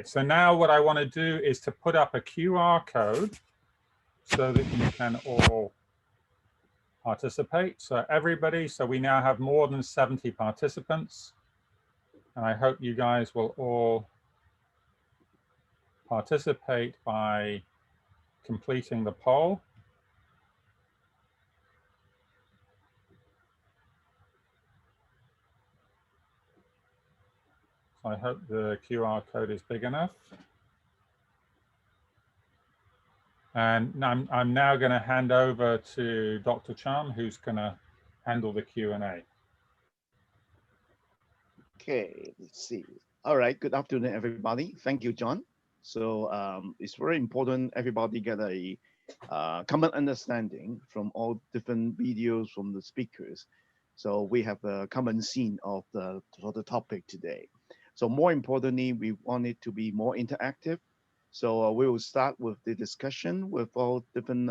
So now what I want to do is to put up a QR code so that you can all participate. So everybody, so we now have more than 70 participants. And I hope you guys will all participate by completing the poll. So I hope the QR code is big enough. And I'm now going to hand over to Dr. Chum, who's going to handle the Q&A. Okay, let's see. All right, good afternoon, everybody. Thank you, John. So it's very important everybody get a common understanding from all different videos from the speakers. So we have a common scene of the topic today. So more importantly, we want it to be more interactive. So we will start with the discussion with all different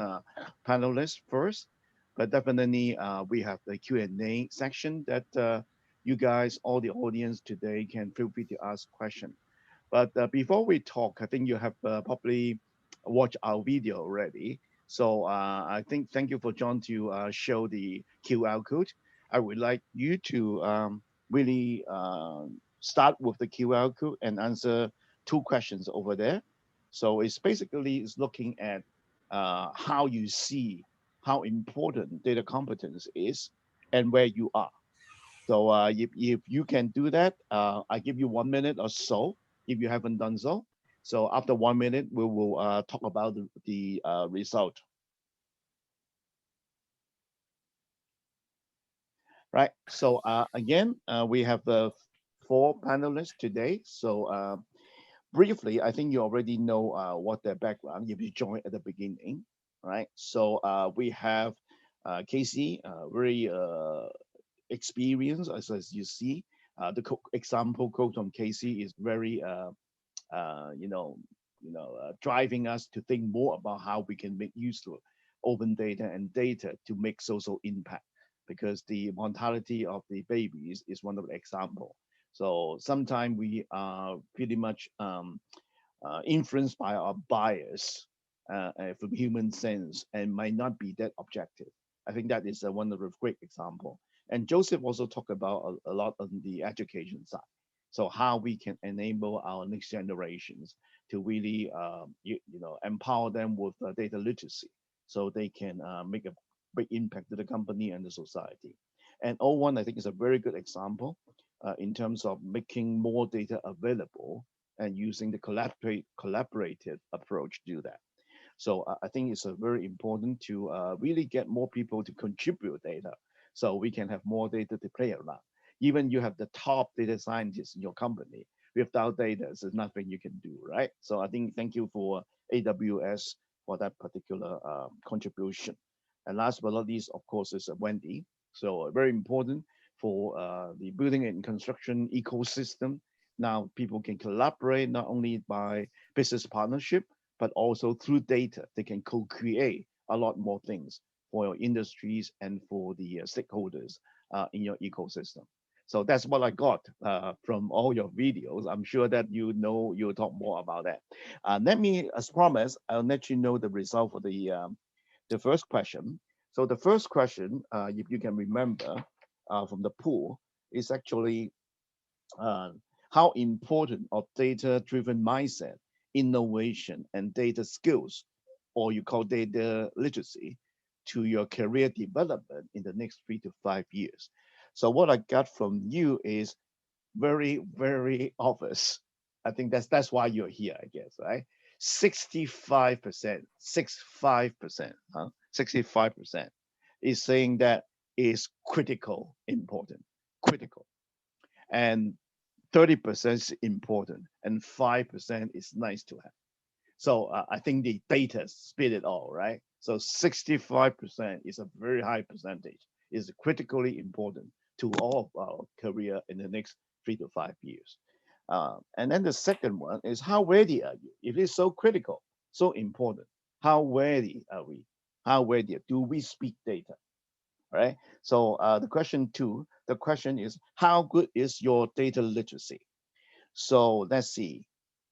panelists first, but definitely we have the Q&A section that you guys, all the audience today can feel free to ask questions. But before we talk, I think you have probably watched our video already. So I think thank you for John to show the QR code. I would like you to really start with the QR code and answer two questions over there. So it's basically it's looking at how you see how important data competence is and where you are. So if you can do that, I give you 1 minute or so if you haven't done so. So after 1 minute, we will talk about the result. Right. So again, we have four panelists today. So briefly, I think you already know what their background if you joined at the beginning. Right. So we have Casey, very experience as you see example quote from Casey is very uh, you know driving us to think more about how we can make use of open data and data to make social impact because the mortality of the babies is one of the example. So sometimes we are pretty much influenced by our bias from human sense and might not be that objective. I think that is one of the great example. And Joseph also talked about a lot on the education side. So how we can enable our next generations to really, empower them with data literacy, so they can make a big impact to the company and the society. And O1, I think, is a very good example in terms of making more data available and using the collaborative approach to do that. So I think it's very important to really get more people to contribute data so we can have more data to play around. Even you have the top data scientists in your company, without data, there's nothing you can do, right? So I think thank you for AWS for that particular contribution. And last but not least, of course, is Wendy. So very important for the building and construction ecosystem. Now people can collaborate not only by business partnership, but also through data, they can co-create a lot more things for your industries and for the stakeholders in your ecosystem. So that's what I got from all your videos. I'm sure that you know you'll talk more about that. Let me, as promised, I'll let you know the result for the first question. So the first question, if you can remember from the pool, is actually uh, how important of data-driven mindset, innovation, and data skills, or you call data literacy, to your career development in the next 3 to 5 years. So what I got from you is very, very obvious. I think that's why you're here, I guess, right? 65%, 65%, 65% is saying that is critical, important, critical. And 30% is important and 5% is nice to have. So I think the data spit it all, right? So 65% is a very high percentage, is critically important to all of our career in the next 3 to 5 years. And then the second one is how ready are you? If it's so critical, so important, how ready are we? How ready do we speak data? Right? So the question two, the question is how good is your data literacy? So let's see.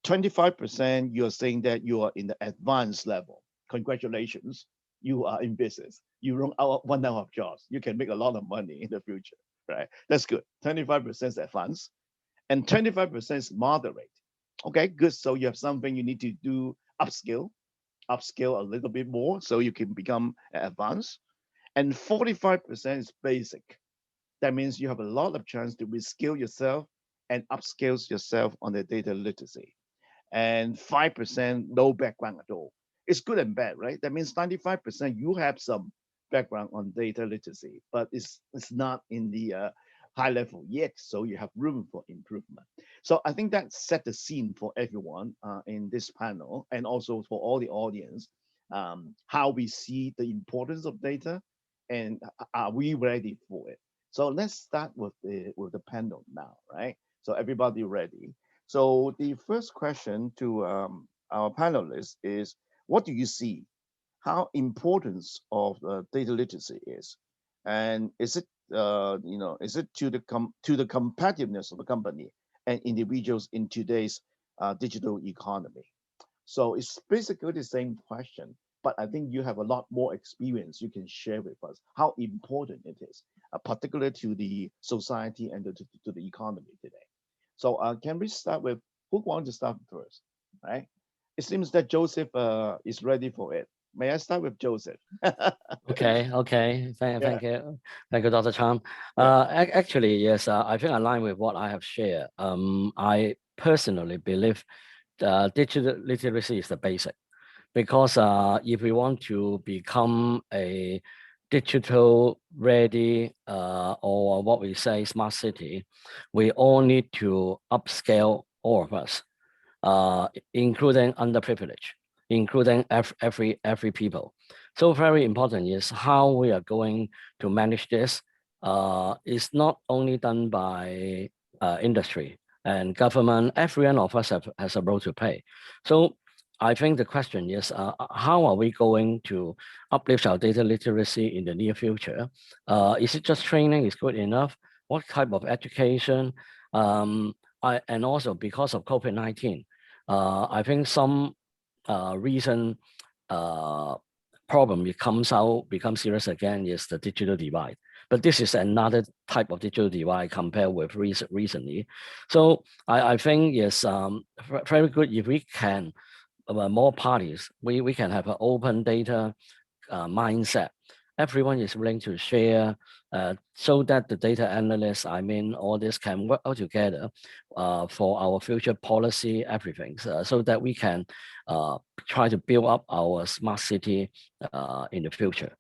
25%, you're saying that you are in the advanced level. Congratulations, you are in business. You run out of jobs. You can make a lot of money in the future, right? That's good. 25% is advanced, and 25% is moderate. Okay, good. So you have something you need to do upskill a little bit more so you can become advanced. And 45% is basic. That means you have a lot of chance to reskill yourself and upskill yourself on the data literacy. And 5% no background at all. It's good and bad, right? That means 95% you have some background on data literacy, but it's not in the high level yet. So you have room for improvement. So I think that set the scene for everyone in this panel and also for all the audience, how we see the importance of data and are we ready for it? So let's start with the panel now, right? So everybody ready? So the first question to our panelists is, what do you see? How importance of data literacy is, and is it is it to to the competitiveness of the company and individuals in today's digital economy? So it's basically the same question, but I think you have a lot more experience you can share with us how important it is, particularly to the society and to the economy today. So can we start with who wants to start first? Right? It seems that Joseph is ready for it. May I start with Joseph? Okay. Yeah, Thank you, Dr. Chan. yeah, Actually, yes, I think align with what I have shared. I personally believe digital literacy is the basic because if we want to become a digital ready or what we say smart city, we all need to upscale all of us, including underprivileged, including every people. So very important is how we are going to manage this. It's not only done by industry and government. Every one of us has a role to play. So I think the question is, how are we going to uplift our data literacy in the near future? Is it just training is good enough? What type of education? And also because of COVID-19, I think some recent problem becomes serious again is the digital divide. But this is another type of digital divide compared with recently. So I think yes, very good if we can more parties, we can have an open data mindset. Everyone is willing to share so that the data analysts, I mean, all this can work out together for our future policy, everything, so that we can try to build up our smart city in the future.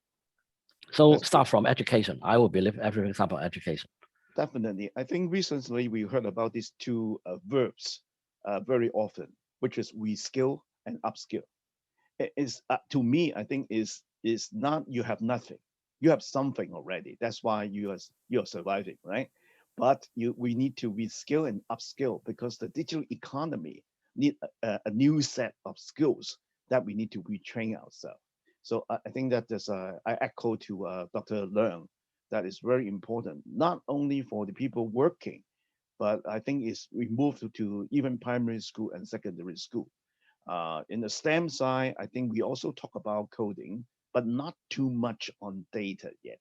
So that's good. start from education. I will believe everything start from education. Definitely. I think recently we heard about these two verbs very often, which is reskill and upskill. It is to me, I think is not you have nothing, you have something already. That's why you're surviving, right? But we need to reskill and upskill because the digital economy need a new set of skills that we need to retrain ourselves. So I think that there's I echo to Dr. Leung that is very important, not only for the people working, but I think it's we move to even primary school and secondary school. In the STEM side, I think we also talk about coding, but not too much on data yet.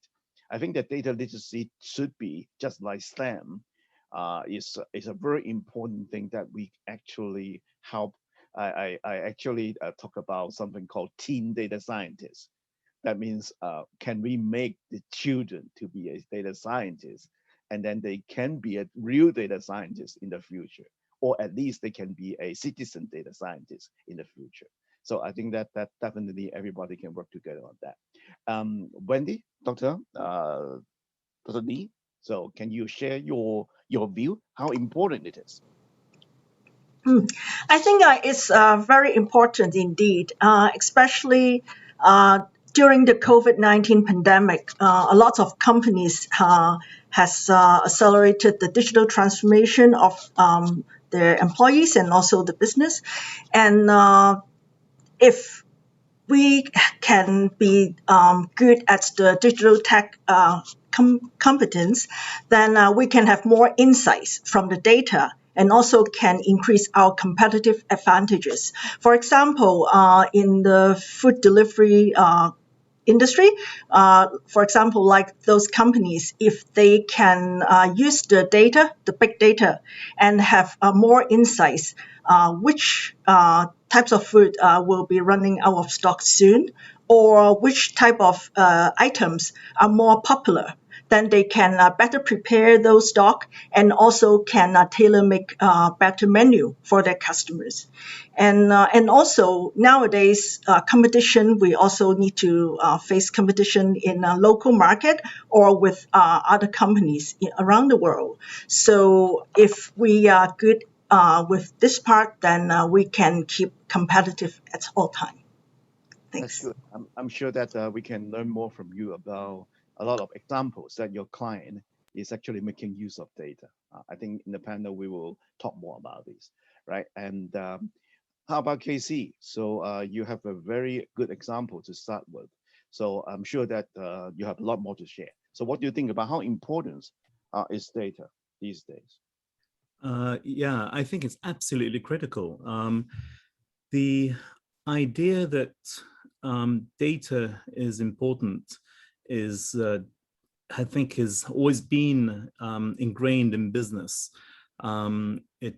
I think that data literacy should be just like STEM. Is a very important thing that we actually help. I actually talk about something called teen data scientists. That means can we make the children to be a data scientist, and then they can be a real data scientist in the future, or at least they can be a citizen data scientist in the future. So I think that definitely everybody can work together on that. Wendy, Dr. Lee, so can you share your view how important it is? I think it's very important indeed, especially during the COVID-19 pandemic. A lot of companies has accelerated the digital transformation of their employees and also the business. And if we can be good at the digital tech competence, then we can have more insights from the data and also can increase our competitive advantages. For example, in the food delivery industry, for example, like those companies, if they can use the data, the big data, and have more insights, which types of food will be running out of stock soon, or which type of items are more popular, then they can better prepare those stock and also can tailor make better menu for their customers. And also nowadays, competition, we also need to face competition in a local market or with other companies around the world. So if we are good with this part, then we can keep competitive at all time. That's Thanks. good. I'm sure that we can learn more from you about a lot of examples that your client is actually making use of data. I think in the panel we will talk more about this, right? And how about KC? So you have a very good example to start with. So I'm sure that you have a lot more to share. So what do you think about how important is data these days? Yeah, I think it's absolutely critical. The idea that data is important is, I think, has always been ingrained in business. It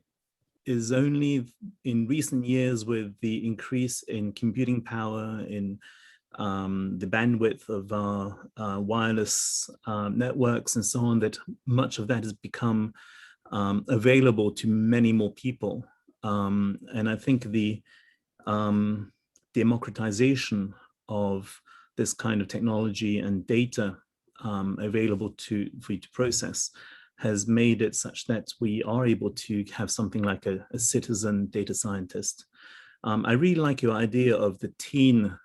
is only in recent years, with the increase in computing power, in the bandwidth of our wireless networks and so on, that much of that has become available to many more people. And I think the democratization of this kind of technology and data available for you to process has made it such that we are able to have something like a citizen data scientist. I really like your idea of the teen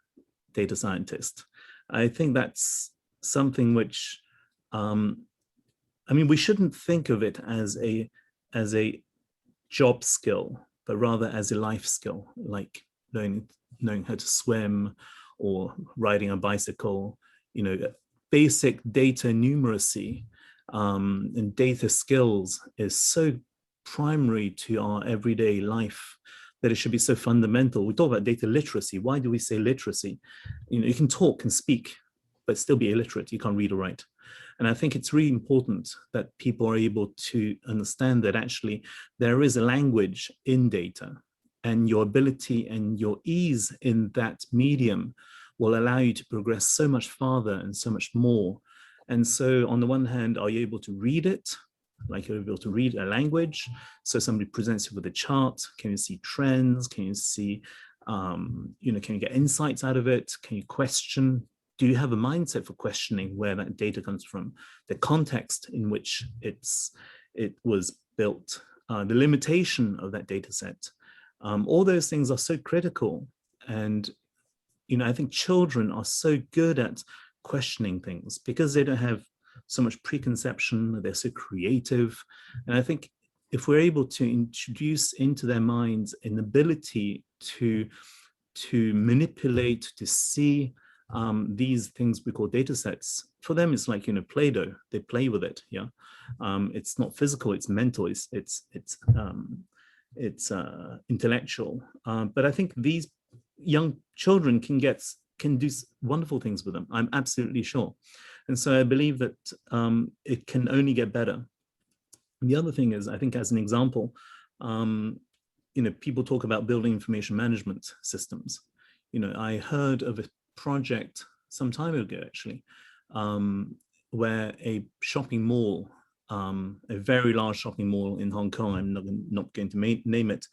data scientist. I think that's something which, I mean, we shouldn't think of it as a job skill, but rather as a life skill, like knowing how to swim or riding a bicycle. You know, basic data numeracy and data skills is so primary to our everyday life that it should be so fundamental. We talk about data literacy. Why do we say literacy? You know, you can talk and speak, but still be illiterate. You can't read or write. And I think it's really important that people are able to understand that actually there is a language in data, and your ability and your ease in that medium will allow you to progress so much farther and so much more. And so on the one hand, are you able to read it? Like you're able to read a language. So somebody presents you with a chart. Can you see trends? Can you see, can you get insights out of it? Can you question? Do you have a mindset for questioning where that data comes from, the context in which it was built, the limitation of that data set? All those things are so critical. And, I think children are so good at questioning things because they don't have so much preconception, they're so creative. And I think if we're able to introduce into their minds an ability to manipulate, to see these things we call data sets, for them it's like Play-Doh. They play with it. Yeah, it's not physical, it's mental, it's intellectual. But I think these young children can do wonderful things with them. I'm absolutely sure. And so I believe that it can only get better. And the other thing is, I think as an example, people talk about building information management systems. I heard of a project some time ago, actually, where a shopping mall, a very large shopping mall in Hong Kong, I'm not going to name it,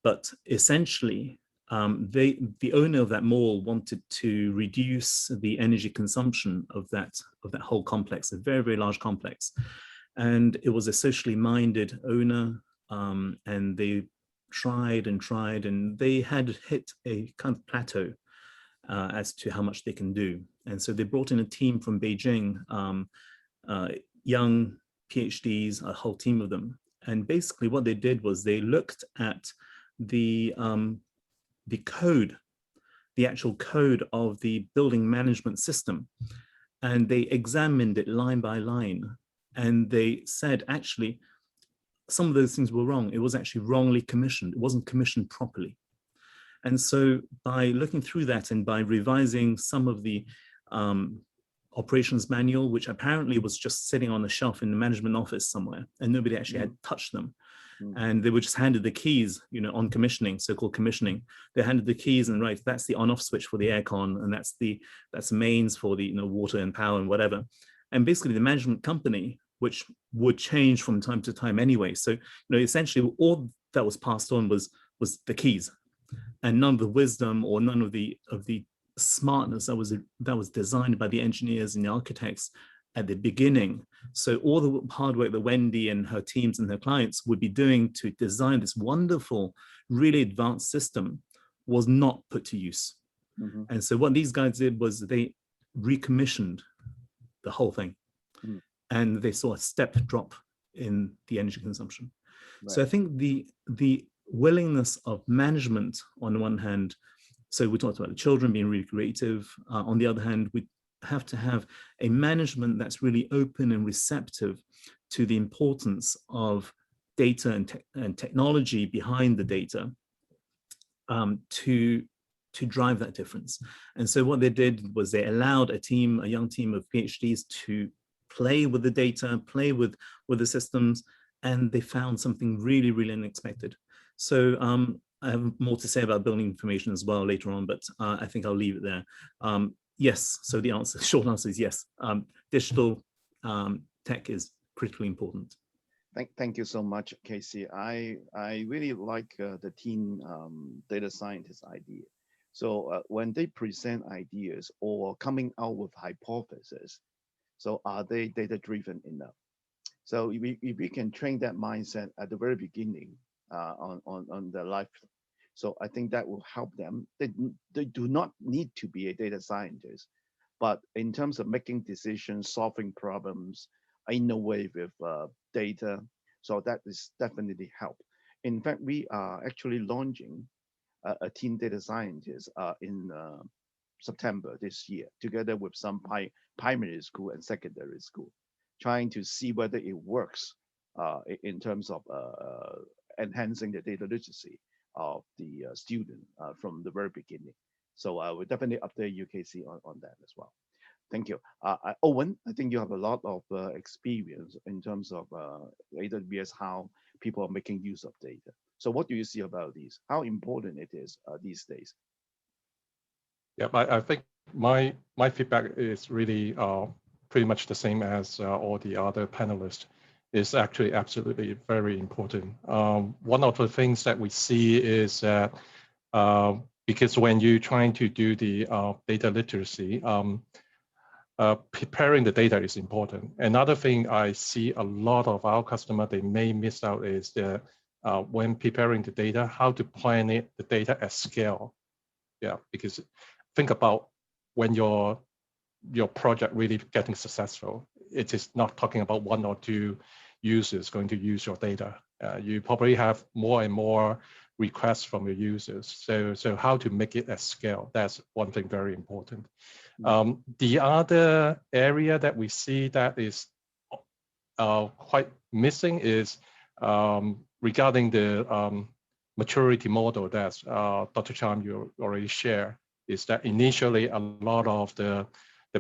but essentially, the owner of that mall wanted to reduce the energy consumption of that whole complex, a very, very large complex. And it was a socially minded owner, and they tried, and they had hit a kind of plateau as to how much they can do. And so they brought in a team from Beijing, young PhDs, a whole team of them. And basically what they did was they looked at the code, the actual code of the building management system, and they examined it line by line. And they said, actually, some of those things were wrong. It was actually wrongly commissioned. It wasn't commissioned properly. And so by looking through that and by revising some of the operations manual, which apparently was just sitting on the shelf in the management office somewhere, and nobody actually had touched them. And they were just handed the keys, you know, on commissioning, so-called commissioning. They handed the keys and right, that's the on-off switch for the aircon, and that's the mains for the, you know, water and power and whatever. And basically the management company, which would change from time to time anyway. So, you know, essentially all that was passed on was the keys, and none of the wisdom or none of the smartness that was designed by the engineers and the architects at the beginning. So all the hard work that Wendy and her teams and her clients would be doing to design this wonderful, really advanced system was not put to use. And so what these guys did was they recommissioned the whole thing, and they saw a step drop in the energy consumption. So I think the willingness of management on the one hand, so we talked about the children being really creative. On the other hand, we have to have a management that's really open and receptive to the importance of data and technology behind the data to drive that difference. And so what they did was they allowed a young team of PhDs to play with the data, play with the systems, and they found something really, really unexpected. So I have more to say about building information as well later on, but I think I'll leave it there. Yes, so the short answer is yes. Digital tech is critically important. Thank you so much, Casey. I really like the teen data scientist idea. So when they present ideas or coming out with hypotheses, so are they data-driven enough? So if we can train that mindset at the very beginning on their life, so I think that will help them. They do not need to be a data scientist, but in terms of making decisions, solving problems, innovate with data, so that is definitely help. In fact, we are actually launching a teen data scientist in September this year, together with some primary school and secondary school, trying to see whether it works in terms of enhancing the data literacy of the student from the very beginning. So I will definitely update you, Casey, on that as well. Thank you. Owen, I think you have a lot of experience in terms of AWS, how people are making use of data. So what do you see about these? How important it is these days? Yeah, I think my feedback is really pretty much the same as all the other panelists. Is actually absolutely very important. One of the things that we see is that because when you're trying to do the data literacy, preparing the data is important. Another thing I see a lot of our customers, they may miss out is that when preparing the data, how to plan the data at scale. Yeah, because think about when your project really getting successful, it is not talking about one or two users going to use your data. You probably have more and more requests from your users. So how to make it at scale, that's one thing very important. The other area that we see that is quite missing is regarding the maturity model that Dr. Chan, you already shared, is that initially a lot of the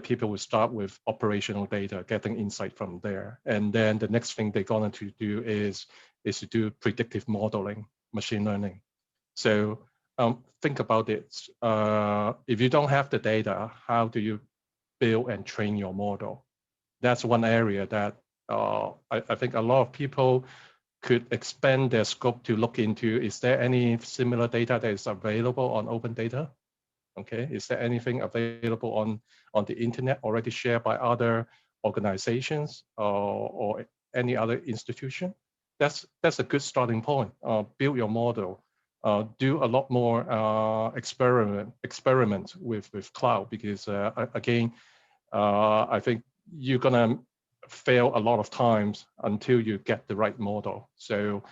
people will start with operational data, getting insight from there. And then the next thing they're going to do is to do predictive modeling, machine learning. So think about it. If you don't have the data, how do you build and train your model? That's one area that I think a lot of people could expand their scope to look into. Is there any similar data that is available on open data? Okay, is there anything available on the internet already shared by other organizations or any other institution? That's a good starting point. Build your model. Do a lot more experiment with cloud, because again, I think you're gonna fail a lot of times until you get the right model. So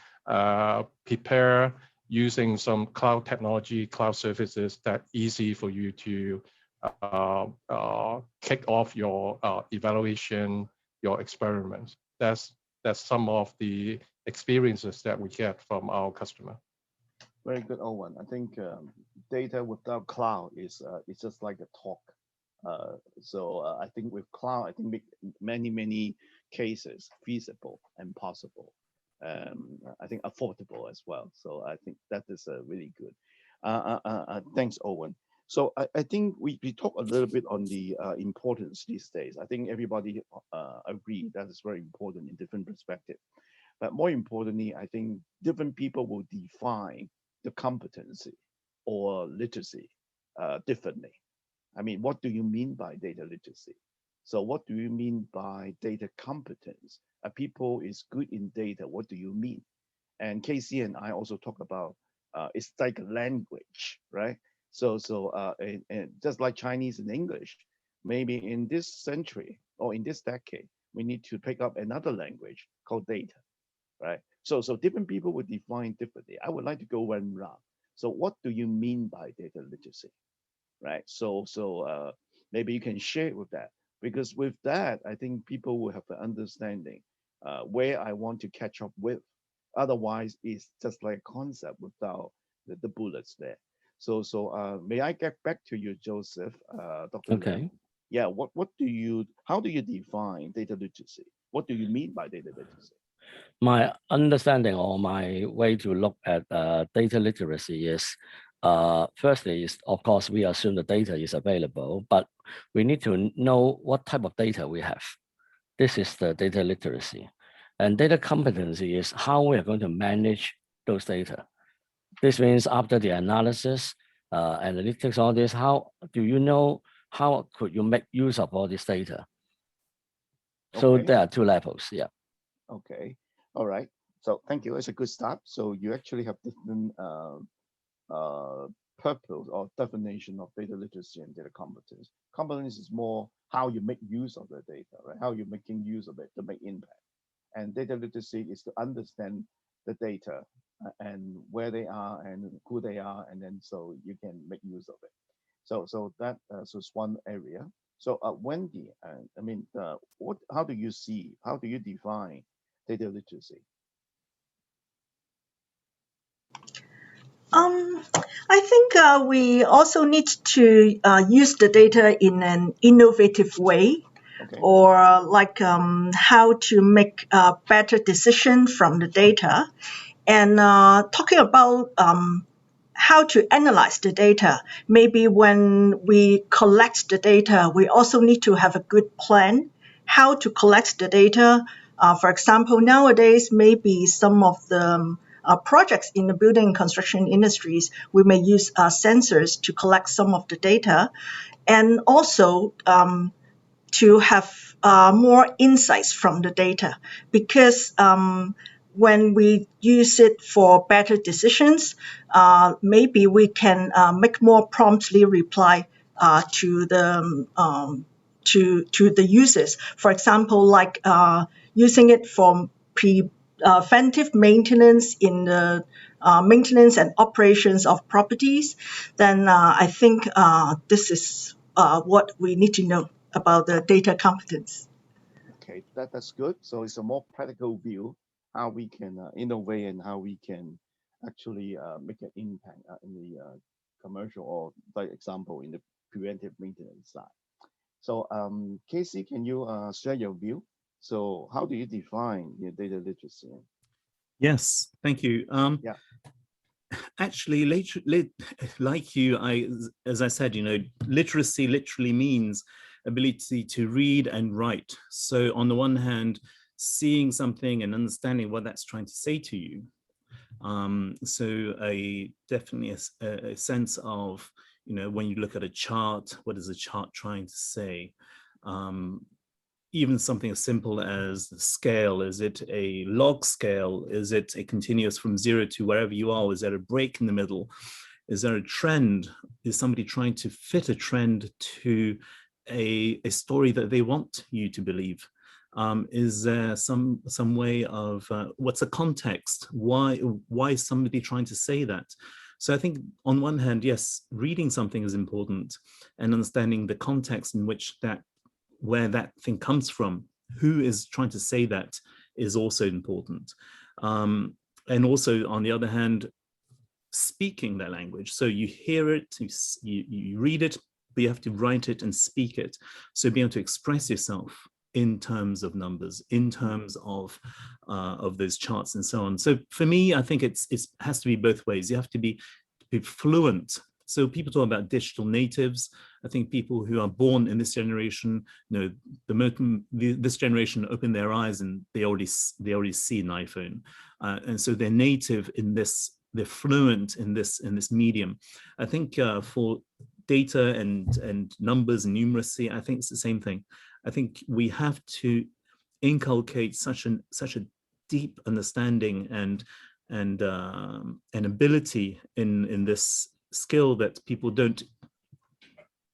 prepare using some cloud technology, cloud services that easy for you to kick off your evaluation, your experiments. That's some of the experiences that we get from our customer. Very good, Owen. I think data without cloud is it's just like a talk. I think with cloud, I think make many cases feasible and possible. I think affordable as well. So I think that is really good. Thanks, Owen. So I think we talk a little bit on the importance these days. I think everybody agree that is very important in different perspective. But more importantly, I think different people will define the competency or literacy differently. I mean, what do you mean by data literacy? So what do you mean by data competence? People is good in data. What do you mean? And Casey and I also talk about it's like a language, right? And just like Chinese and English, maybe in this century or in this decade, we need to pick up another language called data, right? So different people would define differently. I would like to go one round. So what do you mean by data literacy, right? Maybe you can share with that, because with that, I think people will have an understanding where I want to catch up with. Otherwise, it's just like a concept without the bullets there. May I get back to you, Joseph, Dr. Lim? Okay. Yeah, how do you define data literacy? What do you mean by data literacy? My understanding or my way to look at data literacy is, firstly, is of course we assume the data is available, but we need to know what type of data we have. This is the data literacy. And data competency is how we are going to manage those data. This means after the analysis, analytics, all this, how do you know, how could you make use of all this data? So Okay. there are two levels, yeah. Okay. All right. So thank you. It's a good start. So you actually have different purpose or definition of data literacy and data competence. Competence is more how you make use of the data, right? How you're making use of it to make impact. And data literacy is to understand the data and where they are and who they are, and then so you can make use of it. So that is one area. So Wendy, I mean, how do you define data literacy? I think we also need to use the data in an innovative way, Okay. or like how to make better decision from the data. And talking about how to analyze the data, maybe when we collect the data, we also need to have a good plan how to collect the data. For example, nowadays, maybe some of the projects in the building and construction industries, we may use sensors to collect some of the data, and also to have more insights from the data, because when we use it for better decisions, maybe we can make more promptly reply to the users. For example, like using it for preventive maintenance in the maintenance and operations of properties, then I think this is what we need to know about the data competence. Okay, that's good. So it's a more practical view how we can innovate and how we can actually make an impact in the commercial or, by example, in the preventive maintenance side. So Casey, can you share your view? So how do you define your data literacy? Yes, thank you. Yeah. Actually, like you, as I said, literacy literally means ability to read and write. So on the one hand, seeing something and understanding what that's trying to say to you. So definitely a sense of, when you look at a chart, what is the chart trying to say? Even something as simple as the scale. Is it a log scale? Is it a continuous from 0 to wherever you are? Is there a break in the middle? Is there a trend? Is somebody trying to fit a trend to a story that they want you to believe? Is there some way of what's the context? Why is somebody trying to say that? So I think on one hand, yes, reading something is important, and understanding the context in which where that thing comes from, who is trying to say that, is also important. And also, on the other hand, speaking that language. So you hear it, you read it, but you have to write it and speak it. So being able to express yourself in terms of numbers, in terms of those charts and so on. So for me, I think it has to be both ways. You have to be fluent. So people talk about digital natives. I think people who are born in this generation, you know, this generation open their eyes and they already see an iPhone, and so they're native in this. They're fluent in this medium. I think for data and numbers and numeracy, I think it's the same thing. I think we have to inculcate such a deep understanding and ability in this skill that people don't.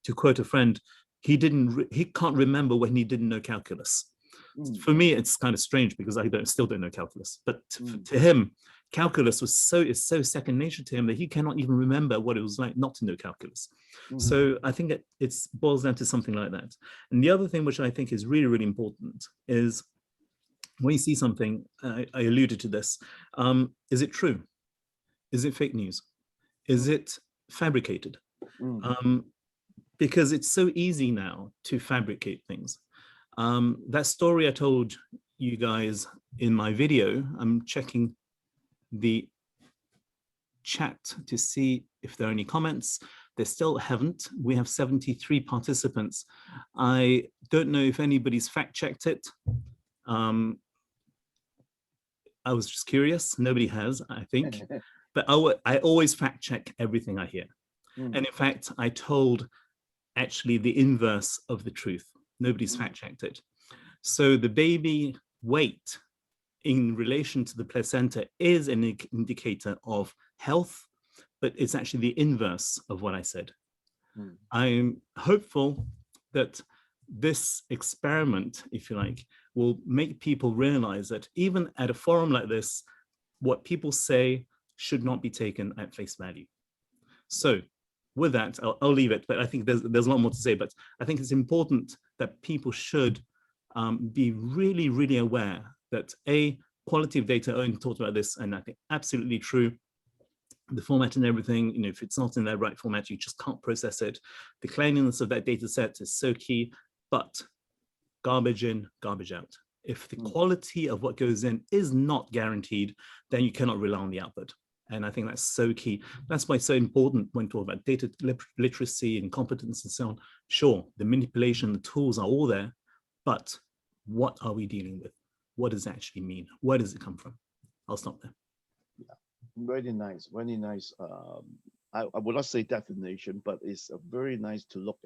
To quote a friend, he can't remember when he didn't know calculus. For me, it's kind of strange because I still don't know calculus, but to him, calculus is so second nature to him that he cannot even remember what it was like not to know calculus. So I think it boils down to something like that. And the other thing which I think is really, really important is when you see something, I alluded to this, is it true? Is it fake news? Is it fabricated? Because it's so easy now to fabricate things. That story I told you guys in my video, I'm checking the chat to see if there are any comments. They still haven't. We have 73 participants. I don't know if anybody's fact checked it. I was just curious. Nobody has, I think. But I always fact check everything I hear. And in fact, I told actually the inverse of the truth. Nobody's fact checked it. So the baby weight in relation to the placenta is an indicator of health, but it's actually the inverse of what I said. I'm hopeful that this experiment, if you like, will make people realize that even at a forum like this, what people say should not be taken at face value. So with that, I'll leave it, but I think there's a lot more to say, but I think it's important that people should be really, really aware that quality of data, Owen talked about this, and I think absolutely true. The format and everything, you know, if it's not in the right format, you just can't process it. The cleanliness of that data set is so key, but garbage in, garbage out. If the quality of what goes in is not guaranteed, then you cannot rely on the output. And I think that's so key. That's why it's so important when talking about data literacy and competence and so on. Sure, the manipulation, the tools are all there, but what are we dealing with? What does it actually mean? Where does it come from? I'll stop there. Yeah, very nice, very nice. I would not say definition, but it's very nice to look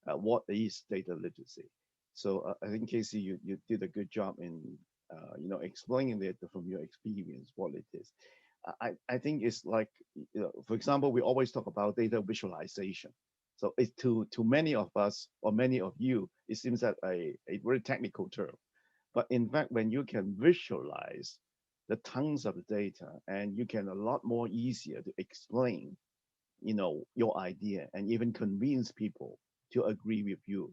at what is data literacy. So I think Casey, you did a good job in explaining it from your experience what it is. I think it's like, for example, we always talk about data visualization. So it's to many of us or many of you, it seems that a very technical term. But in fact, when you can visualize the tons of data and you can a lot more easier to explain, your idea and even convince people to agree with you.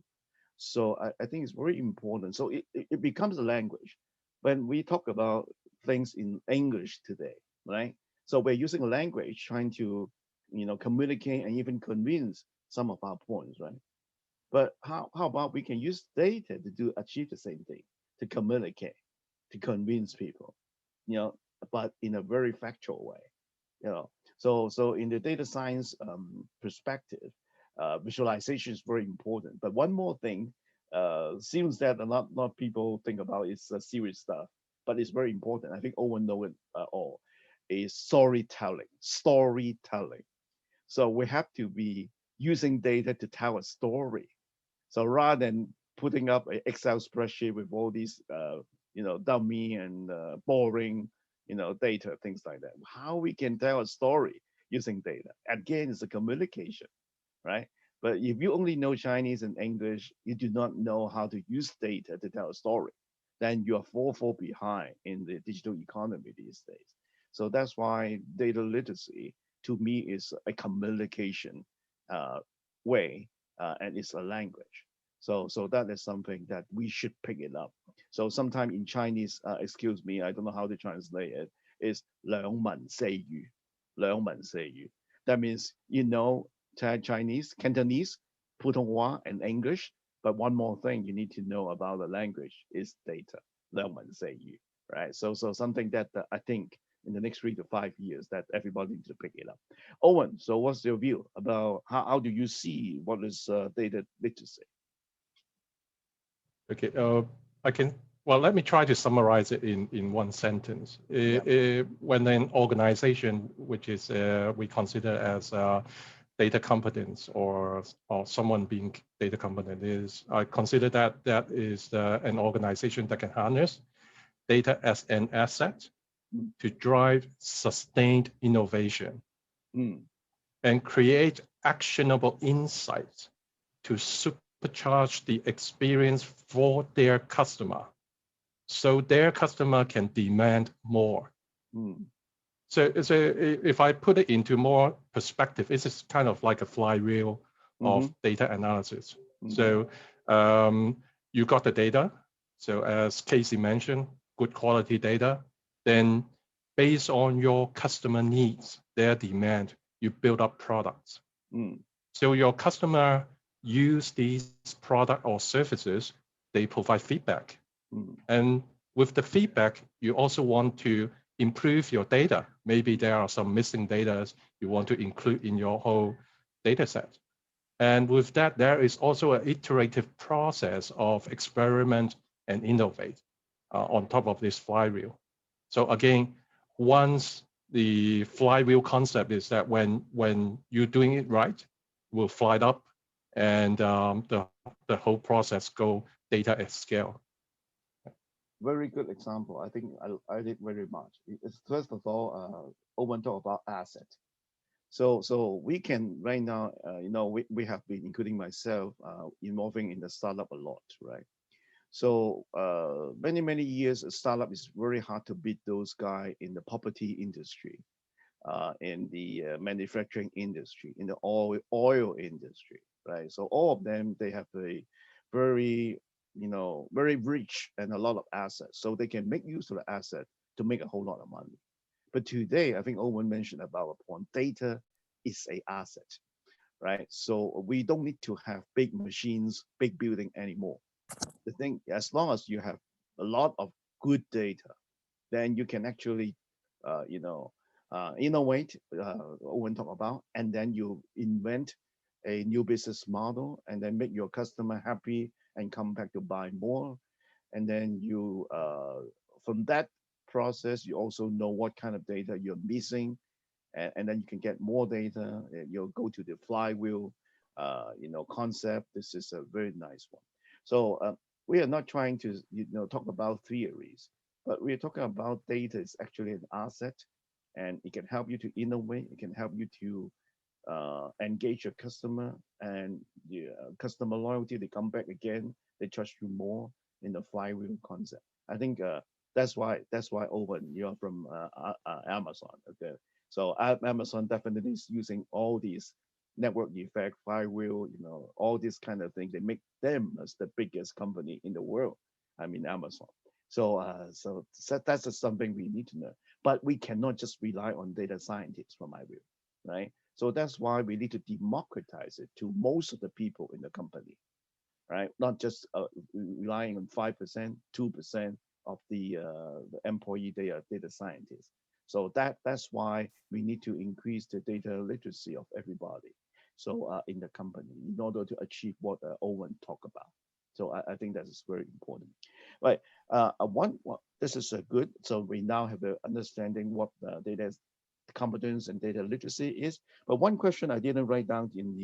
So I think it's very important. So it becomes a language. When we talk about things in English today, right? So we're using language trying to, communicate and even convince some of our points, right? But how about we can use data to achieve the same thing, to communicate, to convince people, but in a very factual way, So in the data science perspective, visualization is very important. But one more thing, seems that a lot people think about is serious stuff, but it's very important. I think Owen know it all. Is storytelling. Storytelling. So we have to be using data to tell a story. So rather than putting up an Excel spreadsheet with all these, dummy and boring, data, things like that. How we can tell a story using data. Again, it's a communication, right? But if you only know Chinese and English, you do not know how to use data to tell a story, then you are far behind in the digital economy these days. So that's why data literacy, to me, is a communication way, and it's a language. So that is something that we should pick it up. So sometime in Chinese, excuse me, I don't know how to translate it, is 两文四语, 两文四语. That means you know Chinese, Cantonese, 普通话, and English. But one more thing you need to know about the language is data. 两文四语, right? So something that I think in the next 3 to 5 years that everybody needs to pick it up. Owen, so what's your view about how do you see what is data literacy? Okay, I can, well, let me try to summarize it in one sentence. When an organization, which is we consider as data competence or someone being data competent is, I consider that is an organization that can harness data as an asset to drive sustained innovation and create actionable insights to supercharge the experience for their customer, so their customer can demand more. So if I put it into more perspective, it's just kind of like a flywheel of data analysis. So you got the data. So as Casey mentioned, good quality data. Then based on your customer needs, their demand, you build up products. So your customer use these products or services, they provide feedback. And with the feedback, you also want to improve your data. Maybe there are some missing data you want to include in your whole data set. And with that, there is also an iterative process of experiment and innovate on top of this flywheel. So again, once the flywheel concept is that when you're doing it right, will fly up, and the whole process go data at scale. Very good example. I think I did very much. It's, first of all, Owen talk about asset. So we can right now, we have been, including myself, involving in the startup a lot, right? So many years, a startup is very hard to beat those guys in the property industry, in the manufacturing industry, in the oil industry, right? So all of them, they have a very, very rich and a lot of assets. So they can make use of the asset to make a whole lot of money. But today, I think Owen mentioned about a point, data is a asset, right? So we don't need to have big machines, big building anymore. The thing, as long as you have a lot of good data, then you can actually, innovate, Owen talk about, and then you invent a new business model, and then make your customer happy and come back to buy more. And then you, from that process, you also know what kind of data you're missing, and then you can get more data. You'll go to the flywheel, concept. This is a very nice one. So we are not trying to, talk about theories, but we're talking about data is actually an asset, and it can help you to innovate. It can help you to engage your customer, and customer loyalty. They come back again. They trust you more in the flywheel concept. I think that's why Owen, you're from Amazon. Okay, so Amazon definitely is using all these network effect, flywheel, all these kind of things. They make them as the biggest company in the world. I mean, Amazon. So that's just something we need to know. But we cannot just rely on data scientists, from my view, right? So that's why we need to democratize it to most of the people in the company, right? Not just relying on 5%, 2% of the employee data scientists. So that's why we need to increase the data literacy of everybody. So in the company, in order to achieve what Owen talked about. So I think that is very important. Right. This is good. So we now have an understanding what data competence and data literacy is. But one question I didn't write down in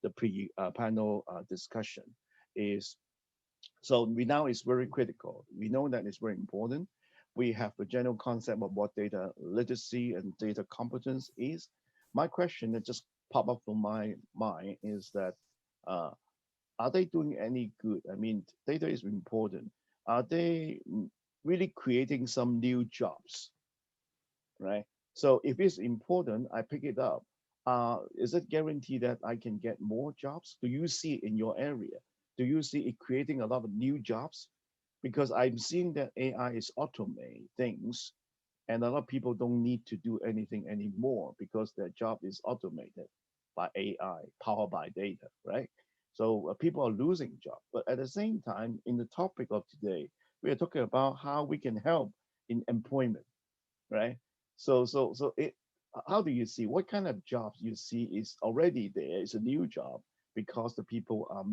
the pre-panel discussion is, so we now is very critical. We know that it's very important. We have a general concept of what data literacy and data competence is. My question that just popped up from my mind is that, are they doing any good? I mean, data is important. Are they really creating some new jobs, right? So if it's important, I pick it up. Is it guaranteed that I can get more jobs? Do you see it in your area? Do you see it creating a lot of new jobs? because I'm seeing that AI is automate things, and a lot of people don't need to do anything anymore because their job is automated by AI, powered by data, right? So people are losing jobs. But at the same time, in the topic of today, we are talking about how we can help in employment, right? So it, how do you see what kind of jobs you see is already there? It's a new job because the people are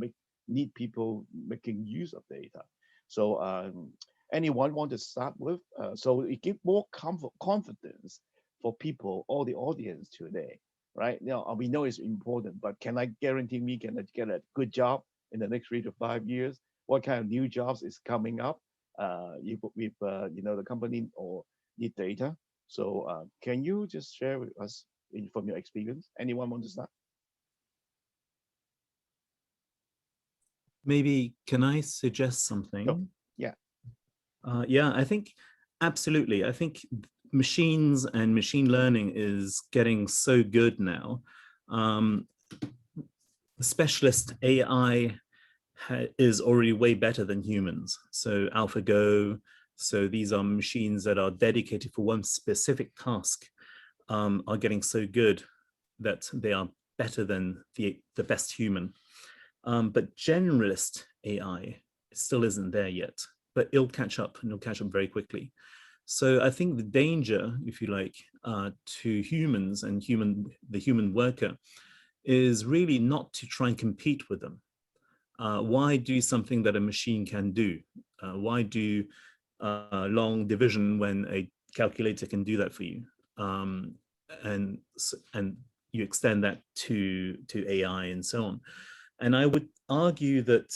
need people making use of data. So anyone want to start with? So it give more confidence for people, all the audience today, right? Now we know it's important, but can I guarantee me can I get a good job in the next 3 to 5 years? What kind of new jobs is coming up? With you know the company or need data. So can you just share with us from your experience? Anyone want to start? Maybe can I suggest Sure. something? Yeah. Yeah, I think absolutely. I think machines and machine learning is getting so good now. Specialist AI is already way better than humans. So AlphaGo, so these are machines that are dedicated for one specific task, are getting so good that they are better than the best human. But generalist AI still isn't there yet, but it'll catch up, and it'll catch up very quickly. So I think the danger, if you like, to humans and the human worker is really not to try and compete with them. Why do something that a machine can do? Why do long division when a calculator can do that for you? And you extend that to AI and so on. And I would argue that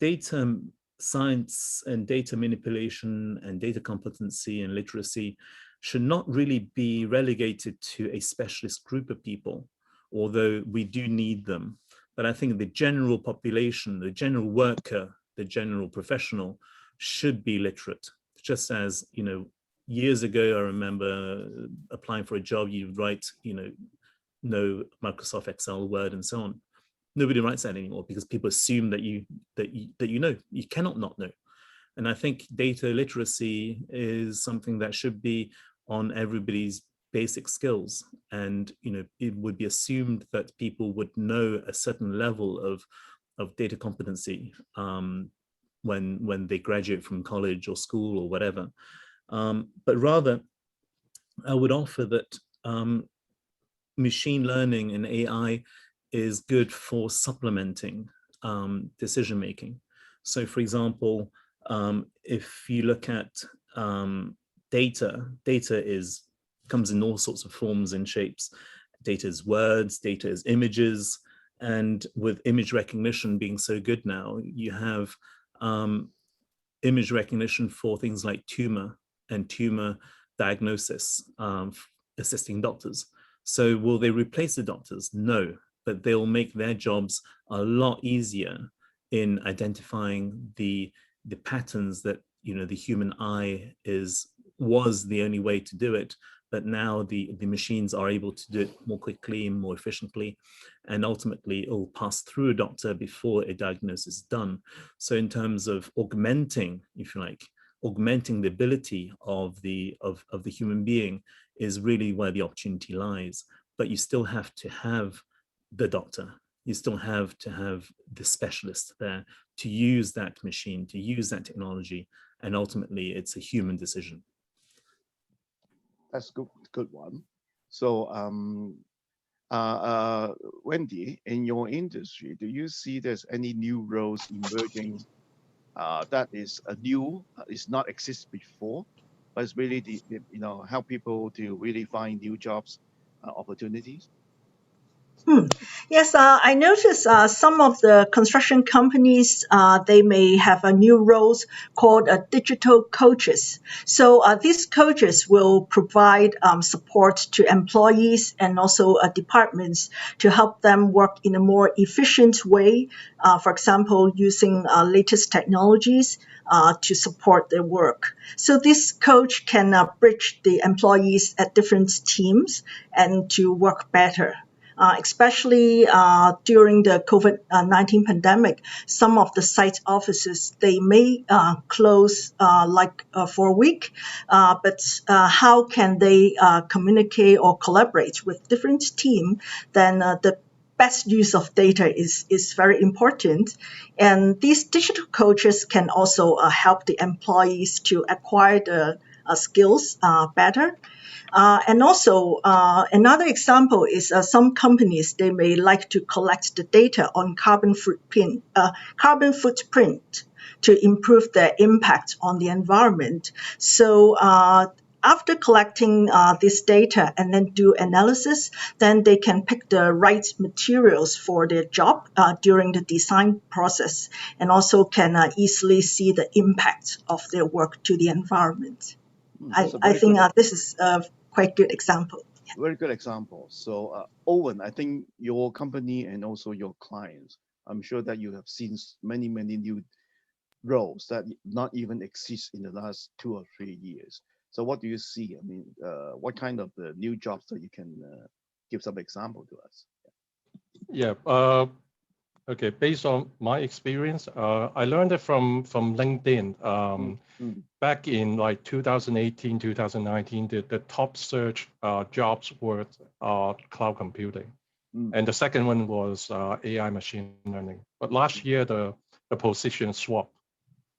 data science and data manipulation and data competency and literacy should not really be relegated to a specialist group of people, although we do need them. But I think the general population, the general worker, the general professional should be literate. Just as, you know, years ago, I remember applying for a job, you write, you know Microsoft Excel, Word, and so on. Nobody writes that anymore because people assume that you know. You cannot not know. And I think data literacy is something that should be on everybody's basic skills. And you know, it would be assumed that people would know a certain level of data competency when they graduate from college or school or whatever. But rather, I would offer that machine learning and AI is good for supplementing decision making. So for example, if you look at data comes in all sorts of forms and shapes. Data is words, data is images, and with image recognition being so good now, you have image recognition for things like tumor and tumor diagnosis, assisting doctors. So will they replace the doctors? No, but they'll make their jobs a lot easier in identifying the patterns that, you know, the human eye was the only way to do it, but now the machines are able to do it more quickly and more efficiently, and ultimately it will pass through a doctor before a diagnosis is done. So in terms of augmenting, if you like, augmenting the ability of the human being is really where the opportunity lies. But you still have to have the doctor. You still have to have the specialist there to use that machine, to use that technology, and ultimately it's a human decision. That's good one. So Wendy, in your industry, do you see there's any new roles emerging that is new, is not exist before, but it's really the you know help people to really find new jobs opportunities? Yes, I noticed some of the construction companies, they may have a new roles called digital coaches. So these coaches will provide support to employees and also departments to help them work in a more efficient way. For example, using latest technologies to support their work. So this coach can bridge the employees at different teams and to work better. especially during the COVID-19 pandemic. Some of the site offices, they may close for a week, but how can they communicate or collaborate with different teams? Then the best use of data is very important. And these digital coaches can also help the employees to acquire the skills better. And also, another example is some companies, they may like to collect the data on carbon footprint to improve their impact on the environment. So after collecting this data and then do analysis, then they can pick the right materials for their job during the design process, and also can easily see the impact of their work to the environment. I think this is a quite good example. Very good example. So, Owen, I think your company and also your clients, I'm sure that you have seen many, many new roles that not even exist in the last 2 or 3 years. So, what do you see? I mean, what kind of new jobs that you can give some example to us? Yeah. Okay. Based on my experience, I learned it from LinkedIn. Back in like 2018, 2019, the top search jobs were cloud computing. And the second one was AI machine learning. But last year, the position swapped.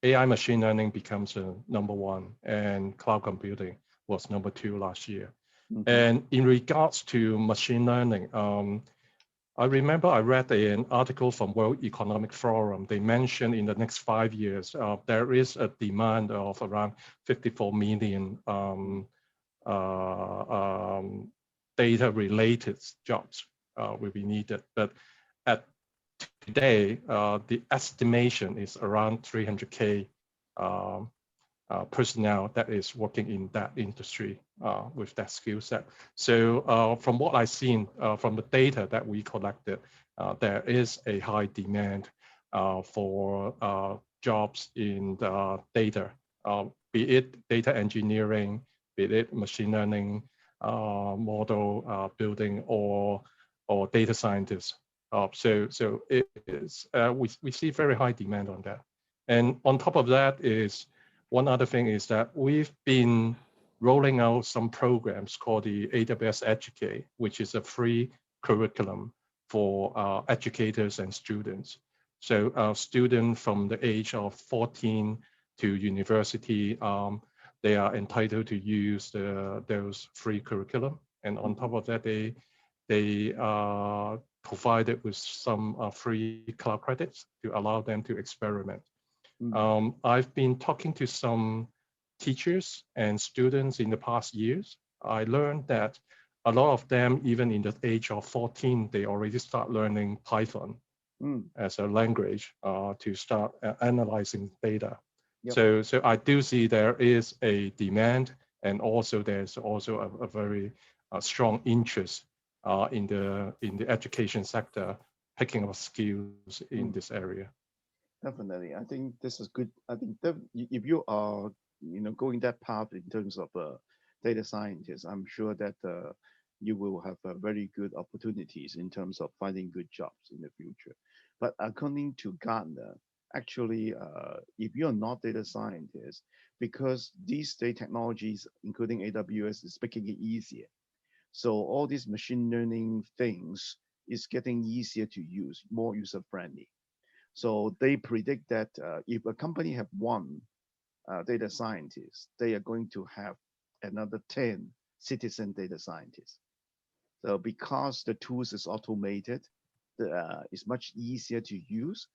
AI machine learning becomes number one, and cloud computing was number two last year. And in regards to machine learning, I remember I read an article from World Economic Forum. They mentioned in the next 5 years, there is a demand of around 54 million data-related jobs will be needed. But at today, the estimation is around 300K personnel that is working in that industry with that skill set. So from what I've seen from the data that we collected, there is a high demand for jobs in the data, be it data engineering, be it machine learning, model building, or data scientists. So it is, we see very high demand on that. And on top of that is, one other thing is that we've been rolling out some programs called the AWS Educate, which is a free curriculum for educators and students. So students from the age of 14 to university, they are entitled to use those free curriculum. And on top of that, they are provided with some free cloud credits to allow them to experiment. I've been talking to some teachers and students in the past years. I learned that a lot of them, even in the age of 14, they already start learning Python as a language to start analyzing data. Yep. So I do see there is a demand, and also there's also a very strong interest in the education sector, picking up skills in this area. Definitely, I think this is good. I think if you are, going that path in terms of data scientists, I'm sure that you will have very good opportunities in terms of finding good jobs in the future. But according to Gartner, actually, if you're not data scientists, because these data technologies, including AWS, is making it easier. So all these machine learning things is getting easier to use, more user friendly. So they predict that if a company have one data scientist, they are going to have another 10 citizen data scientists. So because the tools is automated, it's much easier to use.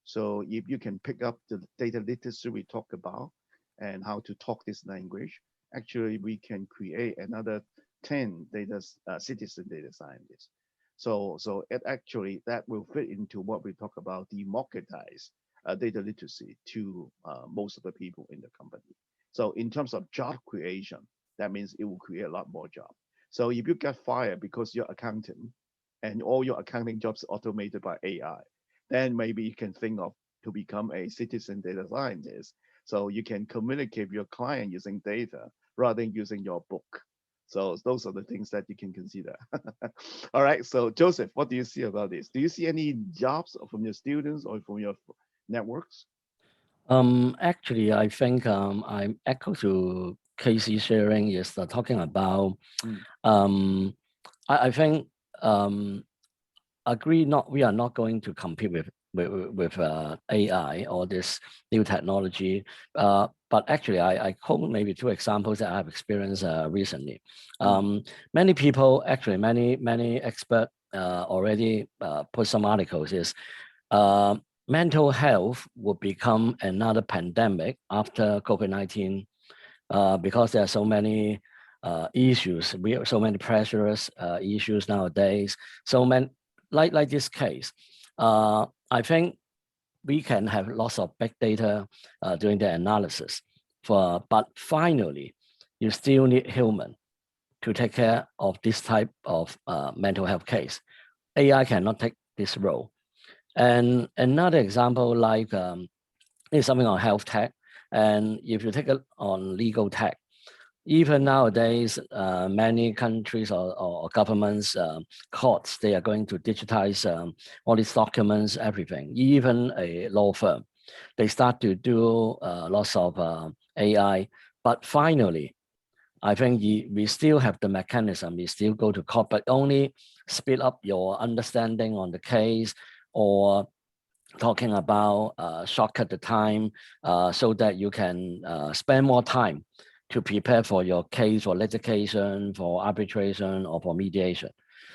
So if you can pick up the data literacy we talked about and how to talk this language, actually we can create another 10 citizen data scientists. So it actually that will fit into what we talk about, democratize data literacy to most of the people in the company. So in terms of job creation, that means it will create a lot more jobs. So if you get fired because you're accountant and all your accounting jobs are automated by AI, then maybe you can think of to become a citizen data scientist. So you can communicate with your client using data rather than using your book. So those are the things that you can consider. All right. So Joseph, what do you see about this? Do you see any jobs from your students or from your networks? Actually, I think I'm echo to Casey sharing is talking about Mm, um, I think agree not we are not going to compete with AI or this new technology. But actually, I quote maybe two examples that I have experienced recently. mm, Many people, actually, many experts already put some articles is uh, mental health will become another pandemic after COVID-19 because there are so many issues. We have so many pressures issues nowadays. So many like this case. I think we can have lots of big data during the analysis. But finally, you still need human to take care of this type of mental health case. AI cannot take this role. And another example like is something on health tech. And if you take it on legal tech, even nowadays, many countries or governments, courts, they are going to digitize all these documents, everything. Even a law firm, they start to do lots of AI. But finally, I think we still have the mechanism. We still go to court, but only speed up your understanding on the case or talking about shortcut the time so that you can spend more time to prepare for your case for litigation, for arbitration, or for mediation.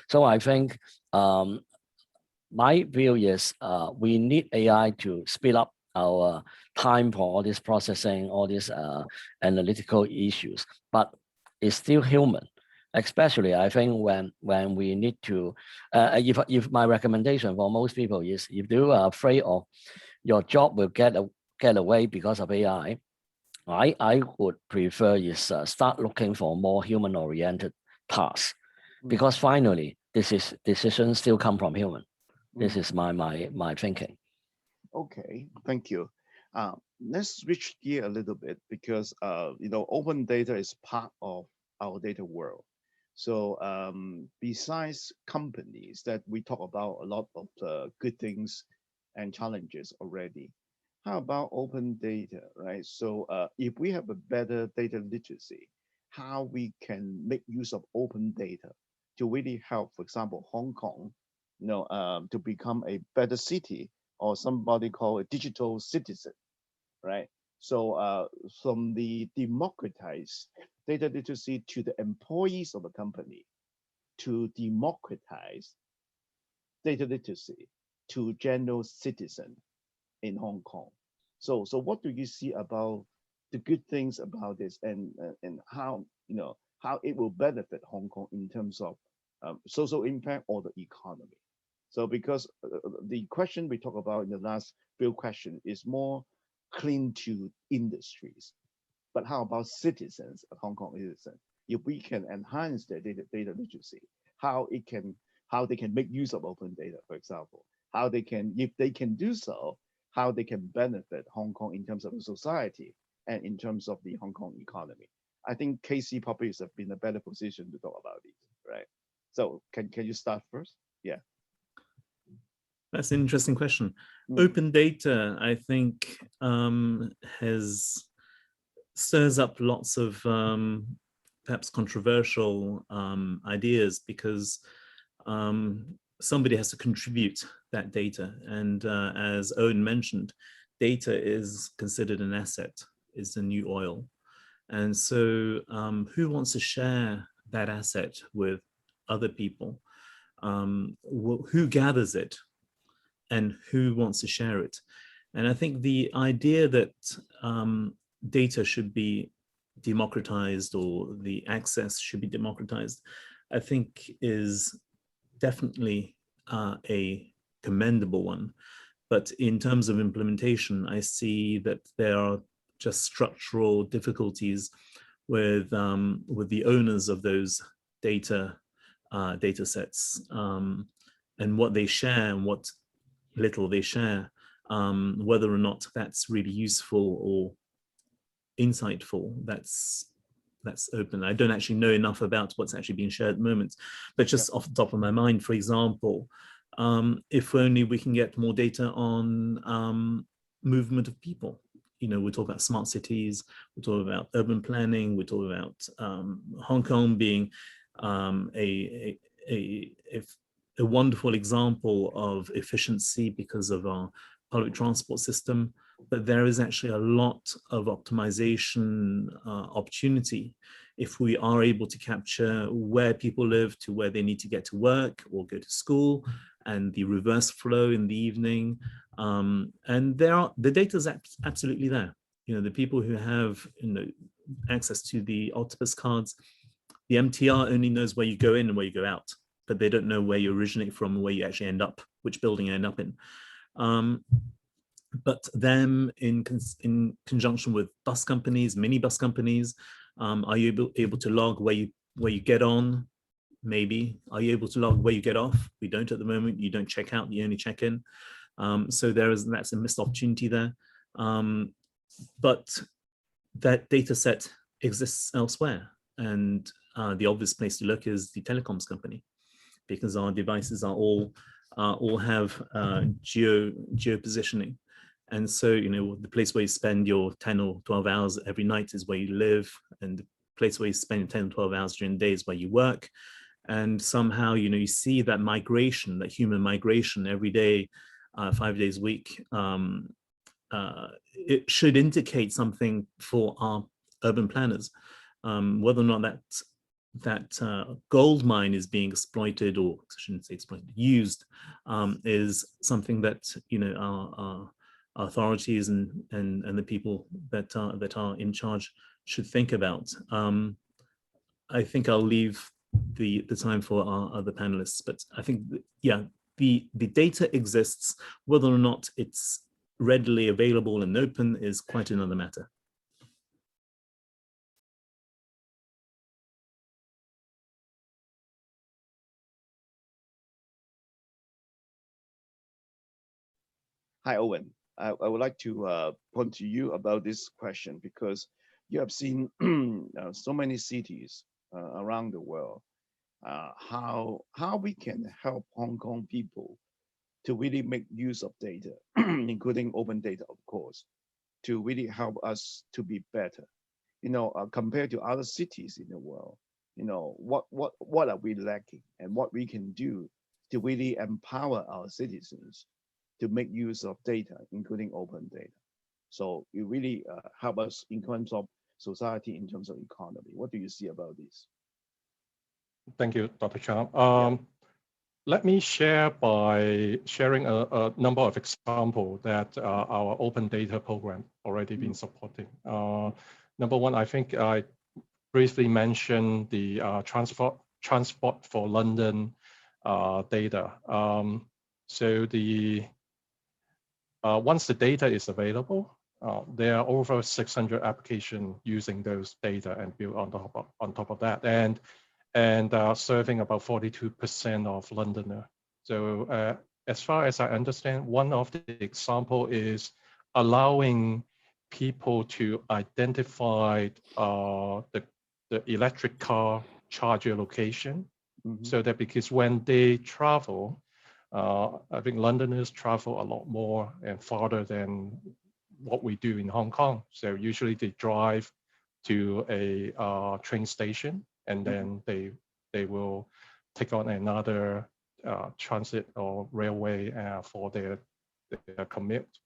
So I think my view is we need AI to speed up our time for all this processing, all these analytical issues, but it's still human. Especially, I think when we need to, if my recommendation for most people is if you are afraid of your job will get away because of AI, I would prefer is start looking for more human-oriented tasks mm, because finally, decisions still come from human. This mm. is my thinking. Okay, thank you. Let's switch gear a little bit because open data is part of our data world. So besides companies that we talk about a lot of good things and challenges already, how about open data, right? So if we have a better data literacy, how we can make use of open data to really help, for example, Hong Kong, to become a better city or somebody called a digital citizen, right? So from the democratized data literacy to the employees of a company to democratize data literacy to general citizen in Hong Kong. So what do you see about the good things about this and how how it will benefit Hong Kong in terms of social impact or the economy? So because the question we talk about in the last few questions is more clean to industries, but how about citizens of Hong Kong citizens? If we can enhance their data literacy, how it can how they can make use of open data, for example, how they can if they can do so, how they can benefit Hong Kong in terms of the society and in terms of the Hong Kong economy. I think Casey probably is in a better position to talk about these, right? So can you start first? Yeah. That's an interesting question. Mm, Open data, I think, has stirs up lots of perhaps controversial ideas because somebody has to contribute that data. And as Owen mentioned, data is considered an asset, is the new oil. And so who wants to share that asset with other people? Who gathers it and who wants to share it? And I think the idea that data should be democratized or the access should be democratized, I think is definitely a commendable one. But in terms of implementation, I see that there are just structural difficulties with the owners of those data sets and what they share and what little they share, whether or not that's really useful or insightful. That's that's open. I don't actually know enough about what's actually being shared at the moment, but just off the top of my mind, for example, if only we can get more data on movement of people. You know, we're talking about smart cities, we're talking about urban planning, we're talking about Hong Kong being a wonderful example of efficiency because of our public transport system, but there is actually a lot of optimization opportunity if we are able to capture where people live to where they need to get to work or go to school, and the reverse flow in the evening. And the data is absolutely there. You know, the people who have, you know, access to the Octopus cards, the MTR only knows where you go in and where you go out, but they don't know where you originate from and where you actually end up, which building you end up in. But them in conjunction with bus companies, minibus companies, are you able to log where you get on? Maybe. Are you able to log where you get off? We don't at the moment. You don't check out, you only check in. So that's a missed opportunity there. But that data set exists elsewhere. And the obvious place to look is the telecoms company, because our devices are all have geo positioning. And so, you know, the place where you spend your 10 or 12 hours every night is where you live, and the place where you spend 10 or 12 hours during the day is where you work. And somehow, you know, you see that migration, that human migration every day, 5 days a week. It should indicate something for our urban planners, whether or not that gold mine is being exploited, or I shouldn't say exploited, used, is something that, you know, our authorities and the people that are in charge should think about. I think I'll leave the time for our other panelists, but I think, yeah, the data exists. Whether or not it's readily available and open is quite another matter. Hi, Owen. I would like to point to you about this question, because you have seen so many cities around the world, how we can help Hong Kong people to really make use of data, including open data, of course, to really help us to be better. You know, compared to other cities in the world, you know, what are we lacking, and what we can do to really empower our citizens to make use of data, including open data. So it really help us in terms of society, in terms of economy. What do you see about this? Thank you, Dr. Chang. Let me share by sharing a number of examples that our open data program already been supporting. Number one, I think I briefly mentioned the transport for London data. So once the data is available, there are over 600 applications using those data and built on top of that, and serving about 42% of Londoners. So as far as I understand, one of the example is allowing people to identify the electric car charger location, so that because when they travel, I think Londoners travel a lot more and farther than what we do in Hong Kong. So usually they drive to a train station, and then they will take on another transit or railway for their commute.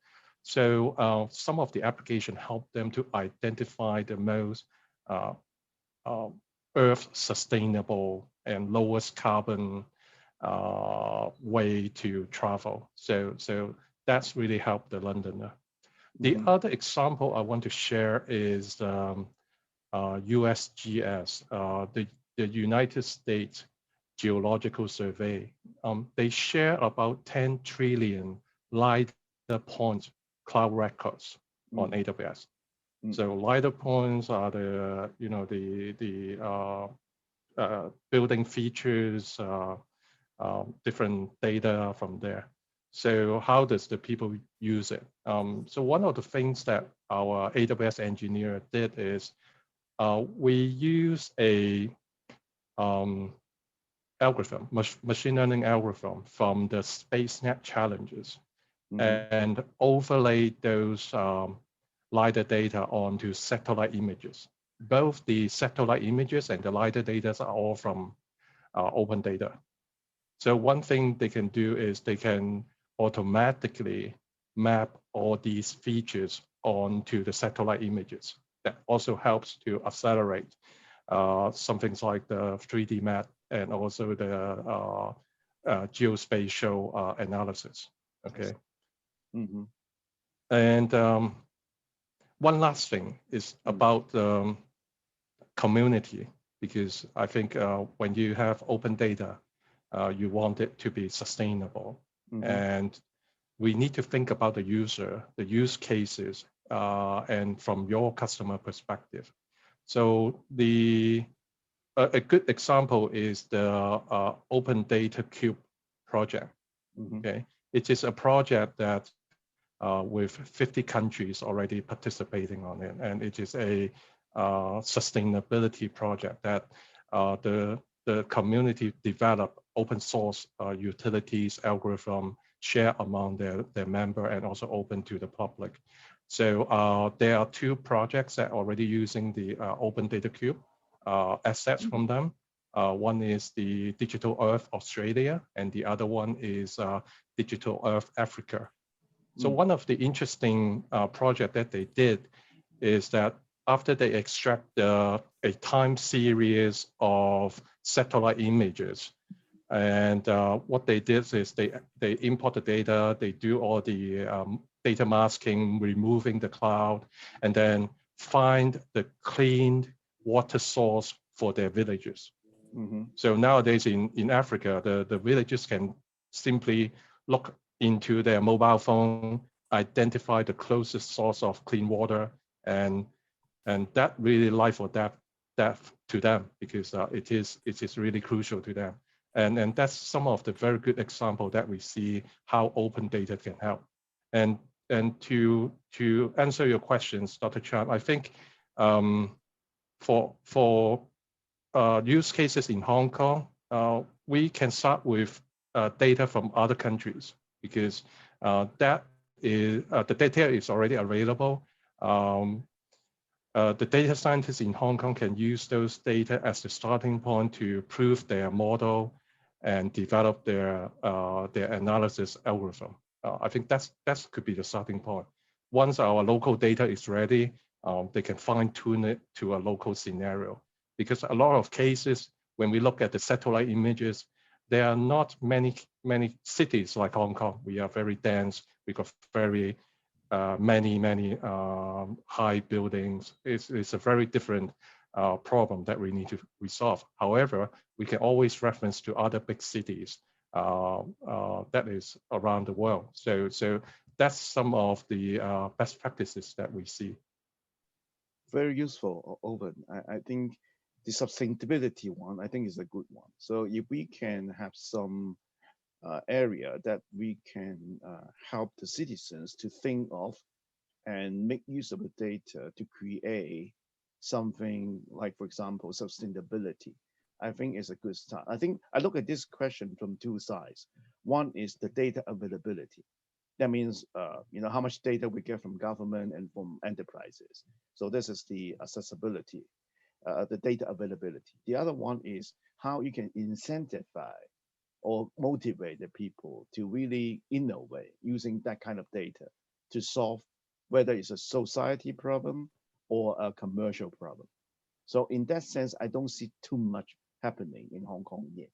So some of the application help them to identify the most earth sustainable and lowest carbon way to travel. So that's really helped the Londoner. The other example I want to share is USGS, the United States Geological Survey. They share about 10 trillion LiDAR point cloud records on AWS. So LiDAR points are the, you know, the building features, different data from there. So how does the people use it? So one of the things that our AWS engineer did is We use a algorithm, machine learning algorithm from the SpaceNet challenges, and overlay those LiDAR data onto satellite images. Both the satellite images and the LiDAR data are all from open data. So one thing they can do is they can automatically map all these features onto the satellite images. That also helps to accelerate some things like the 3D map and also the geospatial analysis. Okay. And one last thing is about community, because I think when you have open data, you want it to be sustainable. And we need to think about the user, the use cases, and from your customer perspective. So a good example is the Open Data Cube project. Okay, it is a project that with 50 countries already participating on it, and it is a sustainability project that the community develop open source utilities algorithm share among their member and also open to the public. So there are two projects that are already using the Open Data Cube assets from them. One is the Digital Earth Australia, and the other one is Digital Earth Africa. So one of the interesting project that they did is that after they extract a time series of satellite images, and what they did is they import the data, they do all the data masking, removing the cloud, and then find the clean water source for their villages. So nowadays in Africa, the villages can simply look into their mobile phone, identify the closest source of clean water, and that really life or death to them, because it is really crucial to them. And that's some of the very good example that we see how open data can help. And to answer your questions, Dr. Chan, I think for use cases in Hong Kong, we can start with data from other countries, because that is the data is already available. The data scientists in Hong Kong can use those data as the starting point to prove their model and develop their analysis algorithm. I think that could be the starting point. Once our local data is ready, they can fine tune it to a local scenario. Because a lot of cases, when we look at the satellite images, there are not many cities like Hong Kong. We are very dense. We got very many high buildings. It's a very different problem that we need to resolve. However, we can always reference to other big cities that is around the world. So that's some of the best practices that we see. Very useful, Owen. I think the sustainability one, I think, is a good one. So if we can have some area that we can help the citizens to think of and make use of the data to create something like, for example, sustainability, I think is a good start. I think I look at this question from two sides. One is the data availability. That means, how much data we get from government and from enterprises. So this is the accessibility, the data availability. The other one is how you can incentivize or motivate the people to really innovate using that kind of data to solve whether it's a society problem or a commercial problem. So in that sense, I don't see too much happening in Hong Kong yet.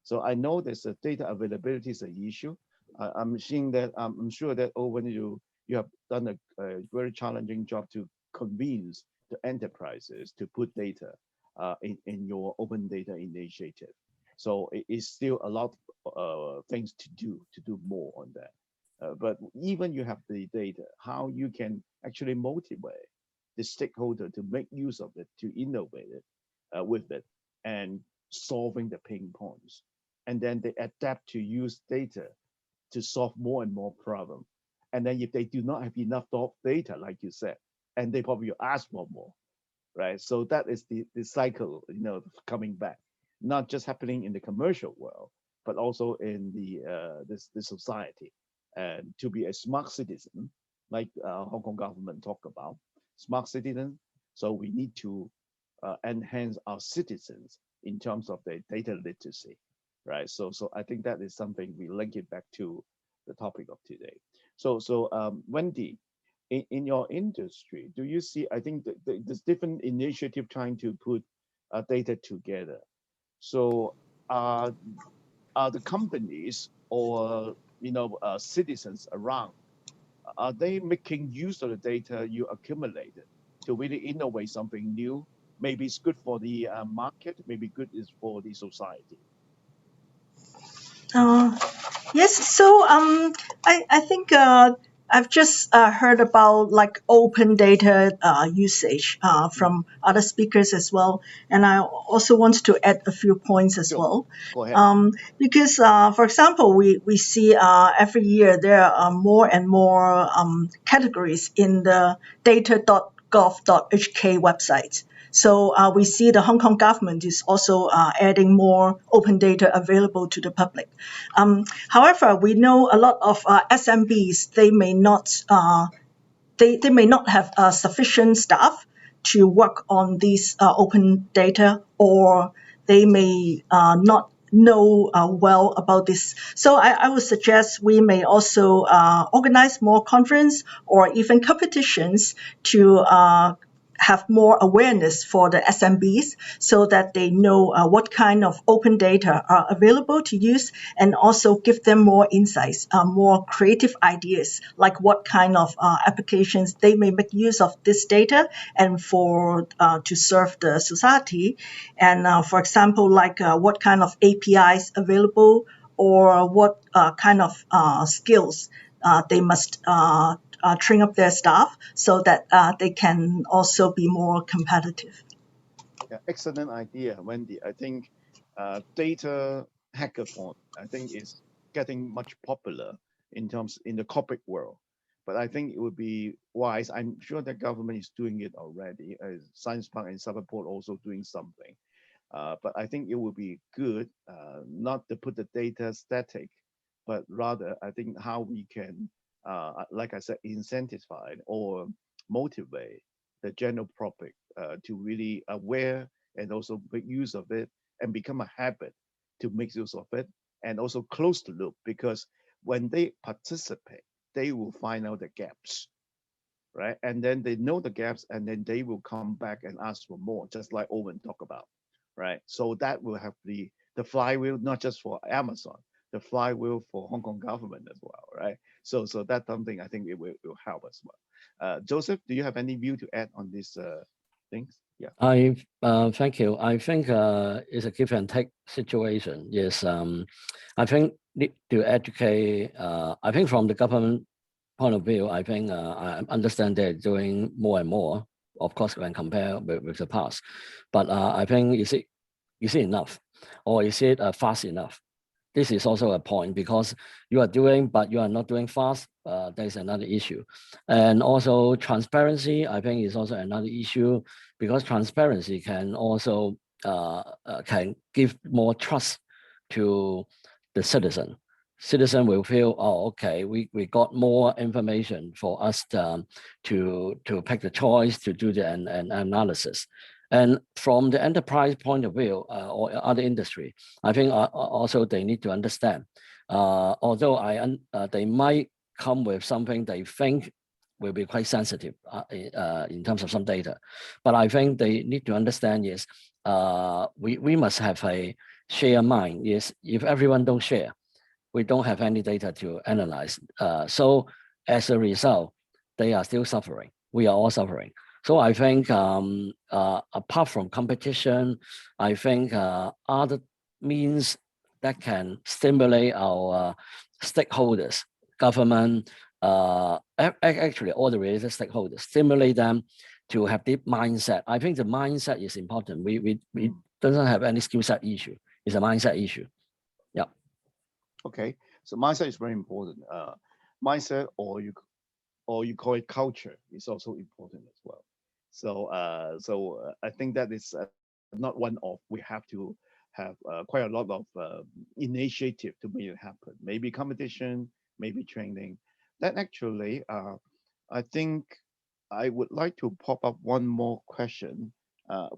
So I know there's a data availability is an issue. I'm seeing that, I'm sure that when you have done a very challenging job to convince the enterprises to put data in your open data initiative. So it is still a lot of things to do more on that. But even you have the data, how you can actually motivate the stakeholder to make use of it, to innovate it with it, and solving the pain points. And then they adapt to use data to solve more and more problems. And then if they do not have enough data, like you said, and they probably ask for more, right? So that is the cycle, coming back, not just happening in the commercial world, but also in the society. And to be a smart citizen, like Hong Kong government talk about, smart citizen. So we need to enhance our citizens in terms of their data literacy, right? So I think that is something we link it back to the topic of today. So Wendy, in your industry, do you see? I think there's different initiative trying to put data together. So are the companies or citizens around, are they making use of the data you accumulated to really innovate something new? Maybe it's good for the market, maybe good is for the society. Uh, yes, so I think I've just heard about like open data usage from other speakers as well, and I also want to add a few points as Sure, well. go ahead. Because, for example, we see every year there are more and more categories in the data.gov.hk website. So we see the Hong Kong government is also adding more open data available to the public. However, we know a lot of SMBs, they may not have sufficient staff to work on these open data, or they may not know well about this. So I would suggest we may also organize more conference or even competitions to have more awareness for the SMBs so that they know what kind of open data are available to use, and also give them more insights, more creative ideas, like what kind of applications they may make use of this data and for to serve the society. And for example, like what kind of APIs available, or what kind of skills they must train up their staff so that they can also be more competitive. Yeah, excellent idea, Wendy. I think data hackathon, I think, is getting much popular in the corporate world. But I think it would be wise. I'm sure the government is doing it already. Science Park and Cyberport also doing something. But I think it would be good not to put the data static, but rather I think how we can, like I said, incentivize or motivate the general public to really aware and also make use of it and become a habit to make use of it, and also close the loop, because when they participate, they will find out the gaps, right? And then they know the gaps, and then they will come back and ask for more, just like Owen talked about, right? So that will have the flywheel, not just for Amazon, the flywheel for Hong Kong government as well, right? So that's something I think it will help as well. Joseph, do you have any view to add on these things? Yeah. Thank you. I think it's a give and take situation. Yes, I think need to educate. I think from the government point of view, I think I understand they're doing more and more, of course, when compared with the past. But I think is it enough, or is it fast enough? This is also a point, because you are doing, but you are not doing fast. There's another issue. And also transparency, I think, is also another issue, because transparency can also can give more trust to the citizen. Citizen will feel, oh, okay, we got more information for us to pick the choice, to do the analysis. And from the enterprise point of view, or other industry, I think also they need to understand. Although they might come with something they think will be quite sensitive in terms of some data, but I think they need to understand, yes, we must have a share mind. Yes, if everyone don't share, we don't have any data to analyze. So as a result, they are still suffering. We are all suffering. So I think apart from competition, I think other means that can stimulate our stakeholders, government, actually all the related stakeholders, stimulate them to have deep mindset. I think the mindset is important. We doesn't have any skill set issue. It's a mindset issue. Yeah. Okay. So mindset is very important. Mindset, or you call it culture, is also important as well. So I think that is not one-off. We have to have quite a lot of initiative to make it happen. Maybe competition, maybe training. That actually, I think I would like to pop up one more question,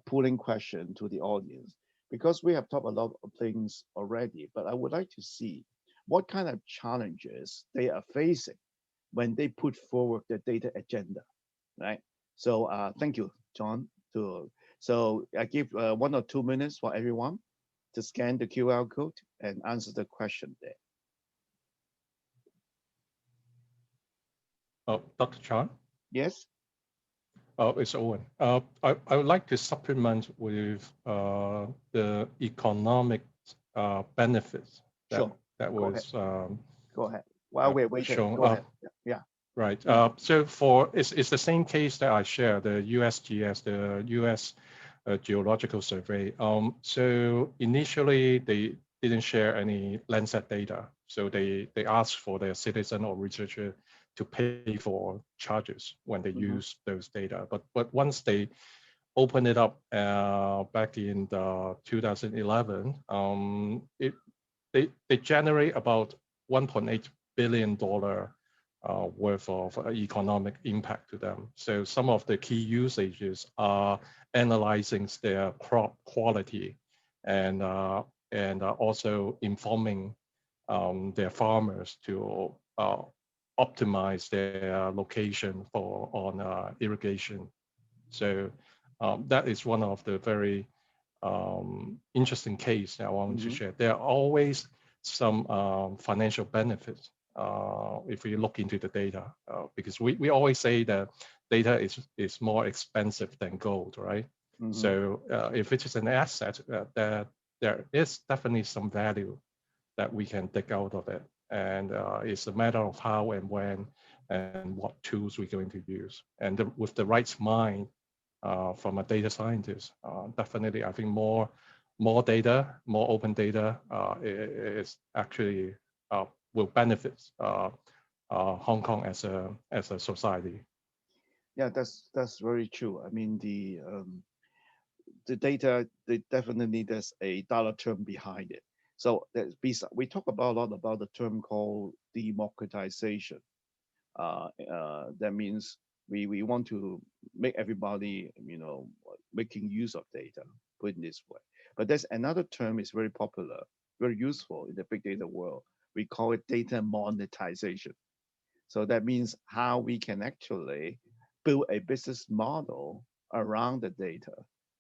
pulling question to the audience, because we have talked a lot of things already, but I would like to see what kind of challenges they are facing when they put forward the data agenda, right? So thank you, John. So I give 1 or 2 minutes for everyone to scan the QR code and answer the question there. Dr. Chan? Yes? It's Owen. I would like to supplement with the economic benefits Sure. that Go was Go ahead. While we're waiting, shown. go ahead. Yeah. Right. Mm. So it's the same case that I share, the USGS, the US Geological Survey. So initially they didn't share any Landsat data. So they asked for their citizen or researcher to pay for charges when they use those data. But once they opened it up back in 2011, they generate about $1.8 billion worth of economic impact to them. So some of the key usages are analyzing their crop quality and also informing their farmers to optimize their location on irrigation. So that is one of the very interesting case that I wanted to share. There are always some financial benefits if we look into the data, because we always say that data is more expensive than gold, right? So if it is an asset, that there is definitely some value that we can take out of it. And it's a matter of how and when and what tools we're going to use. And with the right mind from a data scientist, definitely I think more data, more open data is actually will benefit Hong Kong as a society. Yeah, that's very true. I mean, the data, definitely there's a dollar term behind it. So we talk about a lot about the term called democratization. That means we want to make everybody, making use of data, put it this way. But there's another term is very popular, very useful in the big data world. We call it data monetization. So that means how we can actually build a business model around the data,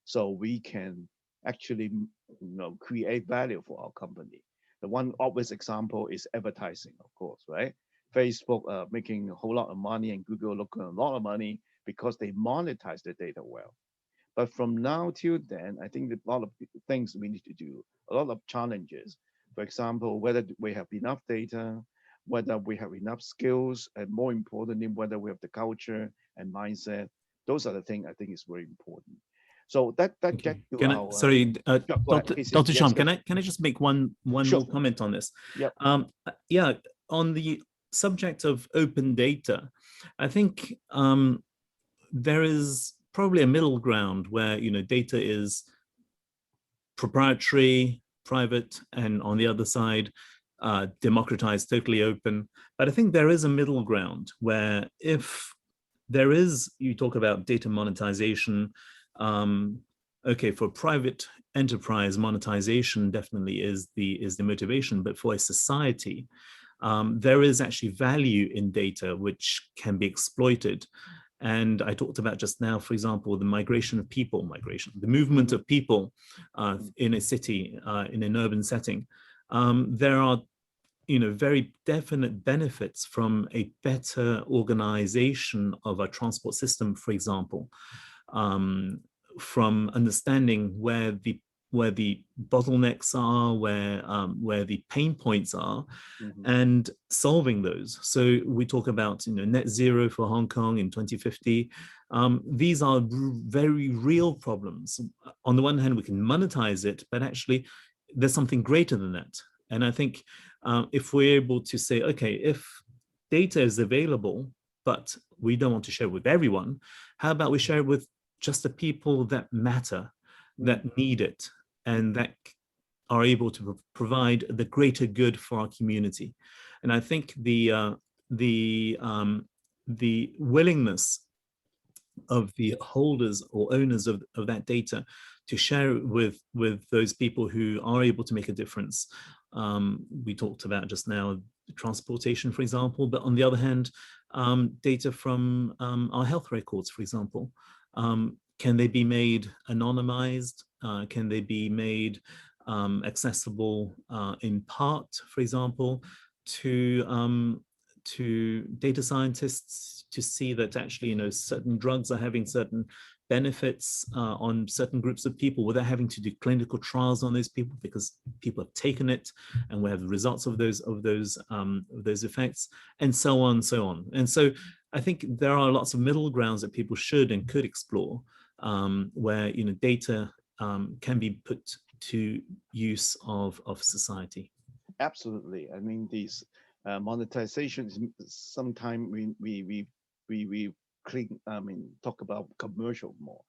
so we can actually, create value for our company. The one obvious example is advertising, of course, right? Facebook making a whole lot of money and Google looking a lot of money because they monetize the data well. But from now till then, I think a lot of things we need to do, a lot of challenges. For example, whether we have enough data, whether we have enough skills, and more importantly, whether we have the culture and mindset. Those are the things I think is very important. So that gets to our. Sorry, Dr. Cham, yes, can I just make one sure. more comment on this? Yep. Yeah, on the subject of open data, I think there is probably a middle ground where data is proprietary, private, and on the other side, democratized, totally open. But I think there is a middle ground where if there is, you talk about data monetization, okay, for private enterprise, monetization definitely is the motivation, but for a society, there is actually value in data which can be exploited. And I talked about just now, for example, the migration of people, the movement of people in a city, in an urban setting. There are, very definite benefits from a better organization of our transport system, for example, from understanding where the bottlenecks are, where the pain points are, and solving those. So we talk about net zero for Hong Kong in 2050. These are very real problems. On the one hand, we can monetize it, but actually there's something greater than that. And I think if we're able to say, okay, if data is available, but we don't want to share it with everyone, how about we share it with just the people that matter, that need it, and that are able to provide the greater good for our community. And I think the willingness of the holders or owners of that data to share it with those people who are able to make a difference. We talked about just now transportation, for example, but on the other hand, data from our health records, for example, can they be made anonymized? Can they be made accessible in part, for example, to data scientists to see that actually, certain drugs are having certain benefits on certain groups of people without having to do clinical trials on those people, because people have taken it and we have the results of those effects, and so on and so on. And so I think there are lots of middle grounds that people should and could explore, where data can be put to use of society. Absolutely. I mean, these monetization is sometimes we talk about commercial more,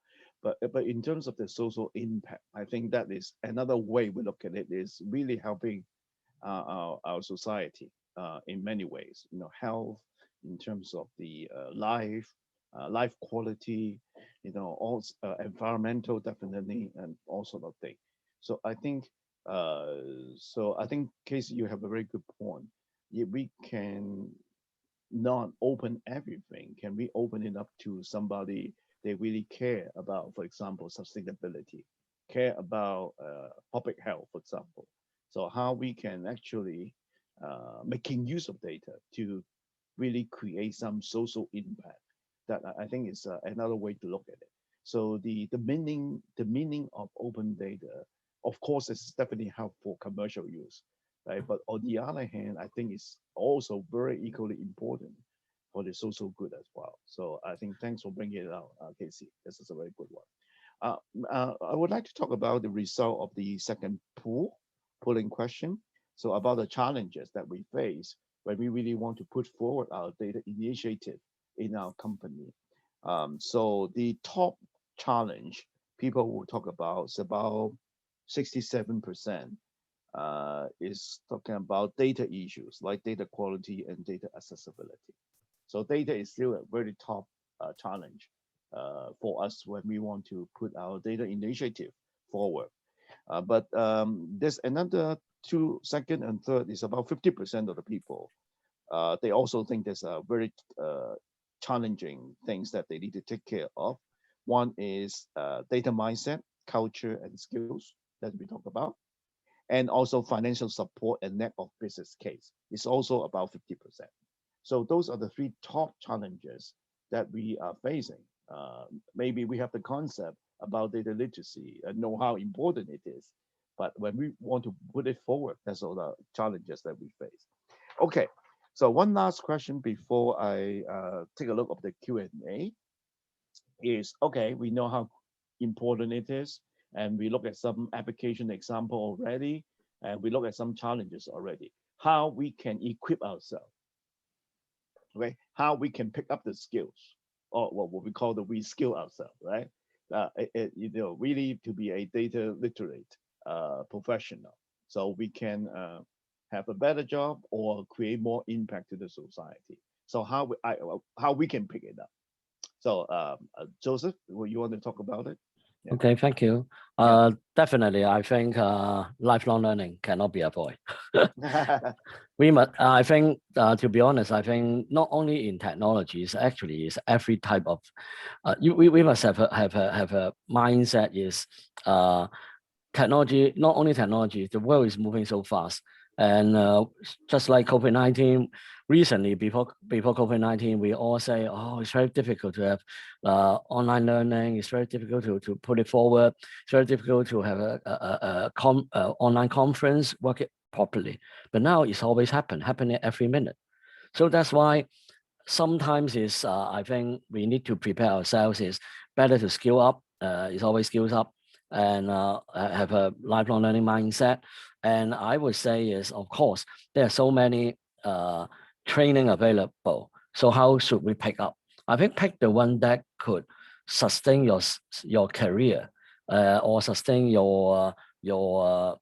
but in terms of the social impact, I think that is another way we look at it, is really helping our society in many ways. Health, in terms of the life quality, also environmental, definitely, and all sort of thing. So I think Casey, you have a very good point. If we can not open everything, can we open it up to somebody they really care about, for example, sustainability, care about public health, for example. So how we can actually making use of data to really create some social impact, that I think is another way to look at it. So the meaning of open data, of course, is definitely helpful for commercial use, right? But on the other hand, I think it's also very equally important for the social good as well. So I think thanks for bringing it out, Casey. This is a very good one. I would like to talk about the result of the second polling question. So about the challenges that we face when we really want to put forward our data initiative in our company. So the top challenge people will talk about is about 67% is talking about data issues like data quality and data accessibility. So data is still a very top challenge for us when we want to put our data initiative forward. But there's another second and third is about 50% of the people. They also think there's a very challenging things that they need to take care of. One is data mindset, culture, and skills that we talk about. And also financial support and lack of business case is also about 50%. So those are the three top challenges that we are facing. Maybe we have the concept about data literacy and know how important it is, but when we want to put it forward, that's all the challenges that we face. Okay, so one last question before I take a look of the Q&A is, okay, we know how important it is, and we look at some application example already, and we look at some challenges already. How we can equip ourselves, okay? How we can pick up the skills, or what we call the reskill ourselves, right? Really to be a data literate professional, so we can have a better job or create more impact to the society. So how we can pick it up. So Joseph, you want to talk about it? Yeah. Okay, thank you. Definitely, I think lifelong learning cannot be avoided. We must. I think, to be honest, I think not only in technologies, actually, is every type of. We must have a mindset. Is technology, not only technology. The world is moving so fast, and just like COVID-19. Recently, before COVID-19, we all say, oh, it's very difficult to have online learning. It's very difficult to put it forward. It's very difficult to have a online conference, work it properly. But now it's always happening every minute. So that's why sometimes is I think we need to prepare ourselves. Is better to skill up. It's always skills up, and have a lifelong learning mindset. And I would say is, of course, there are so many training available. So how should we pick up? I think pick the one that could sustain your career or sustain your or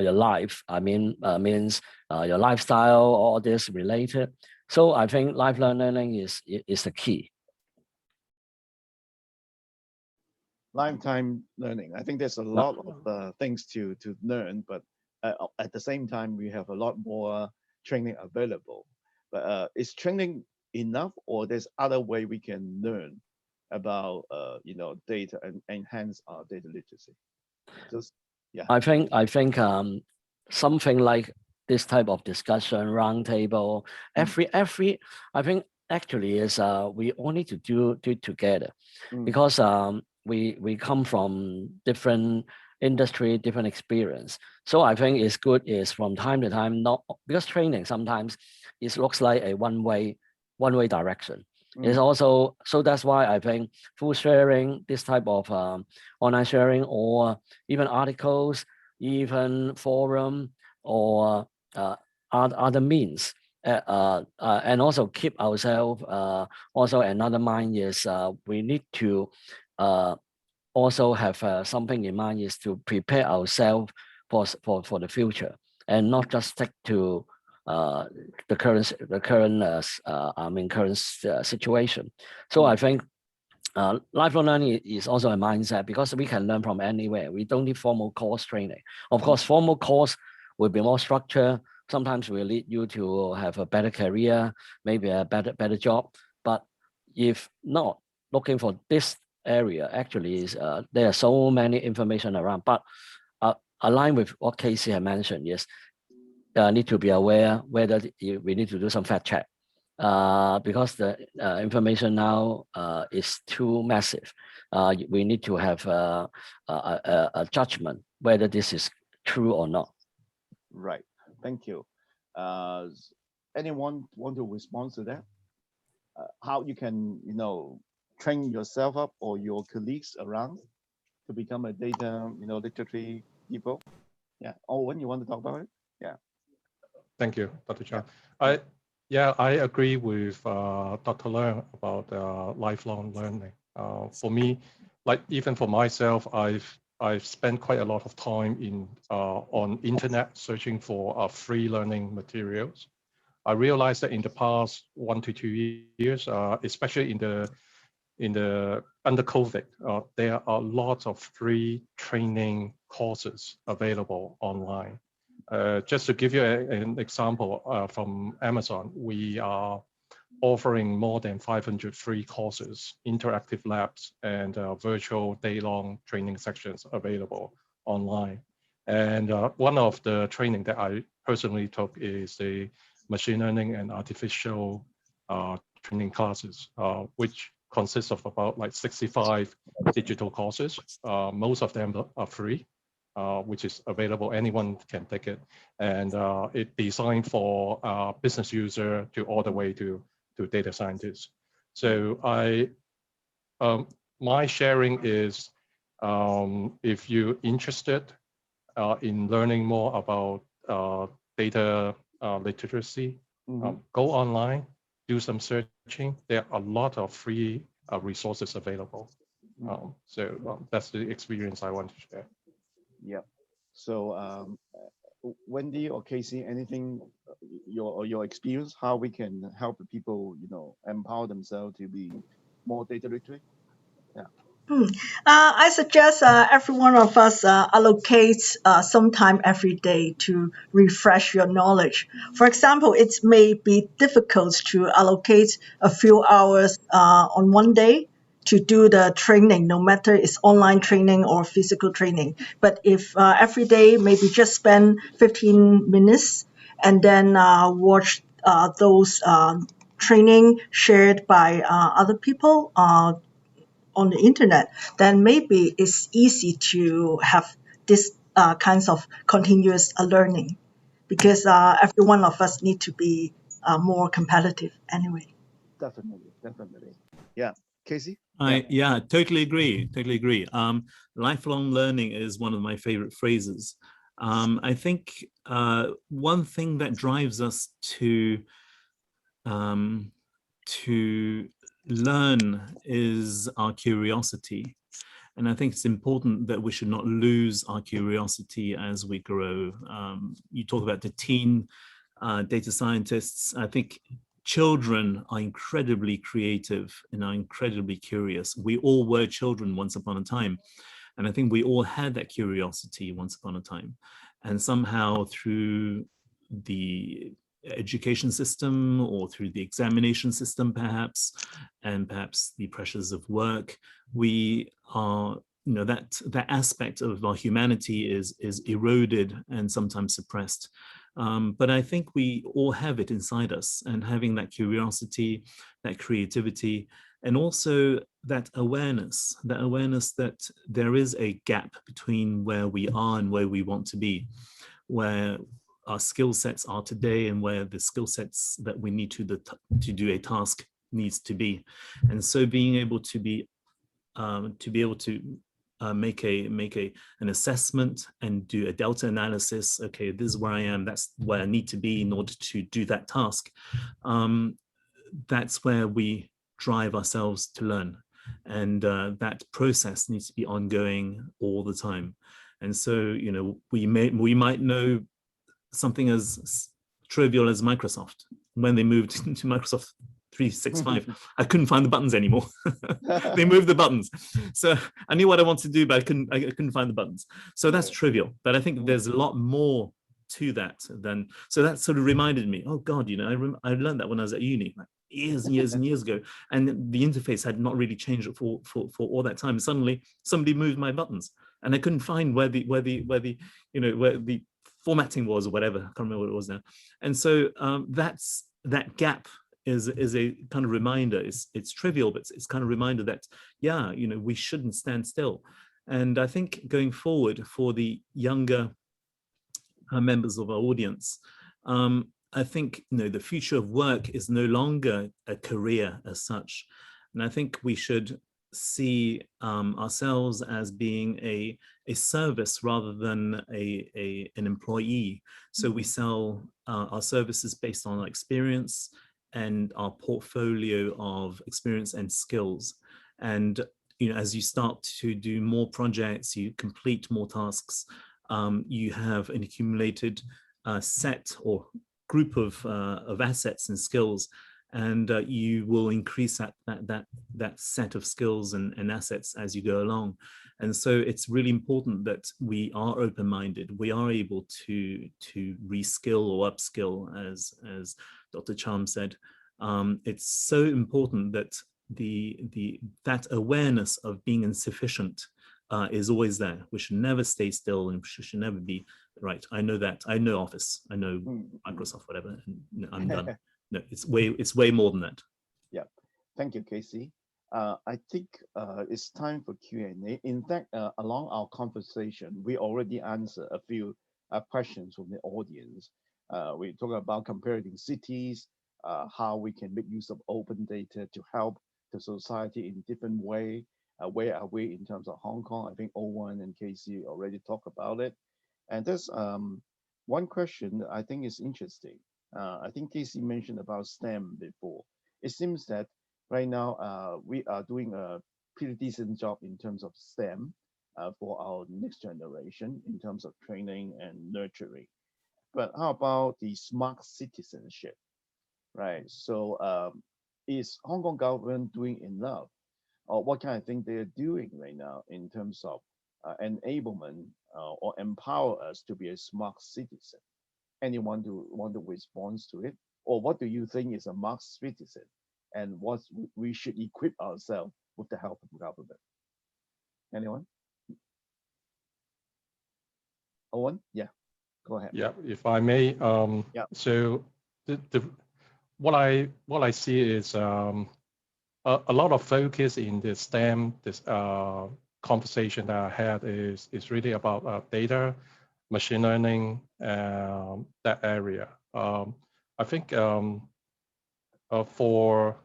your life. I mean, means your lifestyle, all this related. So I think lifelong learning is the key. Lifetime learning. I think there's a lot of things to learn, but at the same time, we have a lot more training available. But is training enough, or there's other way we can learn about data and enhance our data literacy? Just yeah. I think something like this type of discussion roundtable, every I think actually is we all need to do together because we come from different industry, different experience. So I think it's good is from time to time, not because training sometimes it looks like a one way direction. It's also, so that's why I think full sharing, this type of online sharing, or even articles, even forum, or other means, and also keep ourselves. Also another mind is we need to also have something in mind is to prepare ourselves for the future, and not just stick to the current situation. So I think lifelong learning is also a mindset, because we can learn from anywhere. We don't need formal course training. Of course, formal course will be more structured. Sometimes will lead you to have a better career, maybe a better job. But if not looking for this area, actually is there are so many information around. But aligned with what Casey had mentioned, yes, need to be aware whether we need to do some fact check, because the information now is too massive. We need to have a judgment whether this is true or not. Right. Thank you. Anyone want to respond to that? How you can, train yourself up or your colleagues around to become a data, literacy people? Yeah. Owen, you want to talk about it? Yeah. Thank you, Dr. Chan. I agree with Dr. Leung about lifelong learning. For me, like even for myself, I've spent quite a lot of time on internet searching for free learning materials. I realized that in the past 1 to 2 years, especially under COVID, there are lots of free training courses available online. Just to give you an example from Amazon, we are offering more than 500 free courses, interactive labs, and virtual day-long training sections available online. And one of the training that I personally took is the machine learning and artificial training classes, which consists of about like 65 digital courses. Most of them are free, which is available. Anyone can take it. And it's designed for business user to all the way to data scientists. So my sharing is, if you're interested in learning more about data literacy, go online, do some searching. There are a lot of free resources available. So that's the experience I want to share. Yeah. So Wendy or Casey, anything your experience, how we can help the people, empower themselves to be more data literate? Yeah. I suggest every one of us allocates some time every day to refresh your knowledge. For example, it may be difficult to allocate a few hours on one day to do the training, no matter it's online training or physical training. But if every day, maybe just spend 15 minutes and then watch those training shared by other people on the internet, then maybe it's easy to have this kinds of continuous learning, because every one of us need to be more competitive anyway. Definitely. Yeah. Casey? Totally agree. Lifelong learning is one of my favorite phrases. I think one thing that drives us to learn is our curiosity. And I think it's important that we should not lose our curiosity as we grow. You talk about the teen data scientists. I think children are incredibly creative and are incredibly curious. We all were children once upon a time. And I think we all had that curiosity once upon a time. And somehow through the education system or through the examination system, perhaps, and perhaps the pressures of work, we are, that aspect of our humanity is eroded and sometimes suppressed. But I think we all have it inside us, and having that curiosity, that creativity, and also that awareness that there is a gap between where we are and where we want to be, where our skill sets are today and where the skill sets that we need to do a task needs to be. And so being able to make an assessment and do a delta analysis. Okay, this is where I am. That's where I need to be in order to do that task. That's where we drive ourselves to learn, and that process needs to be ongoing all the time. And so, we might know something as trivial as Microsoft. When they moved into Microsoft 365, I couldn't find the buttons anymore. They moved the buttons. So I knew what I wanted to do, but I couldn't find the buttons. So that's trivial. But I think there's a lot more to that than, so that sort of reminded me, oh God, I learned that when I was at uni, like years and years and years ago. And the interface had not really changed for all that time. Suddenly somebody moved my buttons and I couldn't find where the formatting was or whatever. I can't remember what it was now. And so that gap is a kind of reminder. It's trivial, but it's kind of reminder that, yeah, we shouldn't stand still. And I think going forward for the younger members of our audience, I think the future of work is no longer a career as such. And I think we should see ourselves as being a service rather than an employee. So we sell our services based on our experience and our portfolio of experience and skills. And as you start to do more projects, you complete more tasks, you have an accumulated set or group of assets and skills, and you will increase that set of skills and assets as you go along. And so it's really important that we are open-minded. We are able to reskill or upskill, as Dr. Charm said. It's so important that that awareness of being insufficient is always there. We should never stay still, and we should never be right. I know that. I know Office. I know Microsoft, whatever. And I'm done. No, it's way more than that. Yeah, thank you, Casey. I think it's time for Q&A. In fact, along our conversation, we already answered a few questions from the audience. We talk about comparing cities, how we can make use of open data to help the society in different way. Where are we in terms of Hong Kong? I think Owen and Casey already talked about it. And there's one question I think is interesting. I think Casey mentioned about STEM before. It seems that right now we are doing a pretty decent job in terms of STEM for our next generation in terms of training and nurturing. But how about the smart citizenship, right? So is Hong Kong government doing enough? Or what kind of thing they're doing right now in terms of enablement or empower us to be a smart citizen? Anyone want to respond to it? Or what do you think is a smart citizen? And what we should equip ourselves with the help of government? Anyone? Owen? Yeah, go ahead. Yeah, if I may. Yeah. So what I see is a lot of focus in the STEM conversation that I had is really about data, machine learning, that area. I think for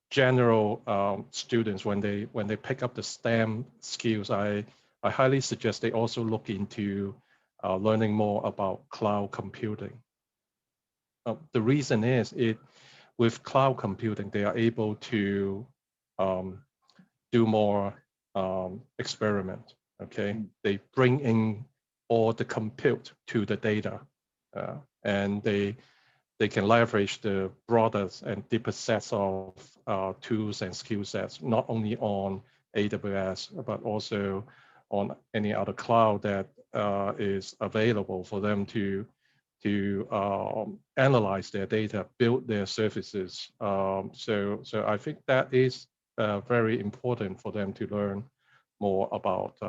general students, when they pick up the STEM skills, I highly suggest they also look into learning more about cloud computing. The reason is with cloud computing, they are able to do more experiment. Okay, they bring in all the compute to the data, and they can leverage the broader and deeper sets of tools and skill sets, not only on AWS, but also on any other cloud that is available for them to analyze their data, build their services. So I think that is very important for them to learn more about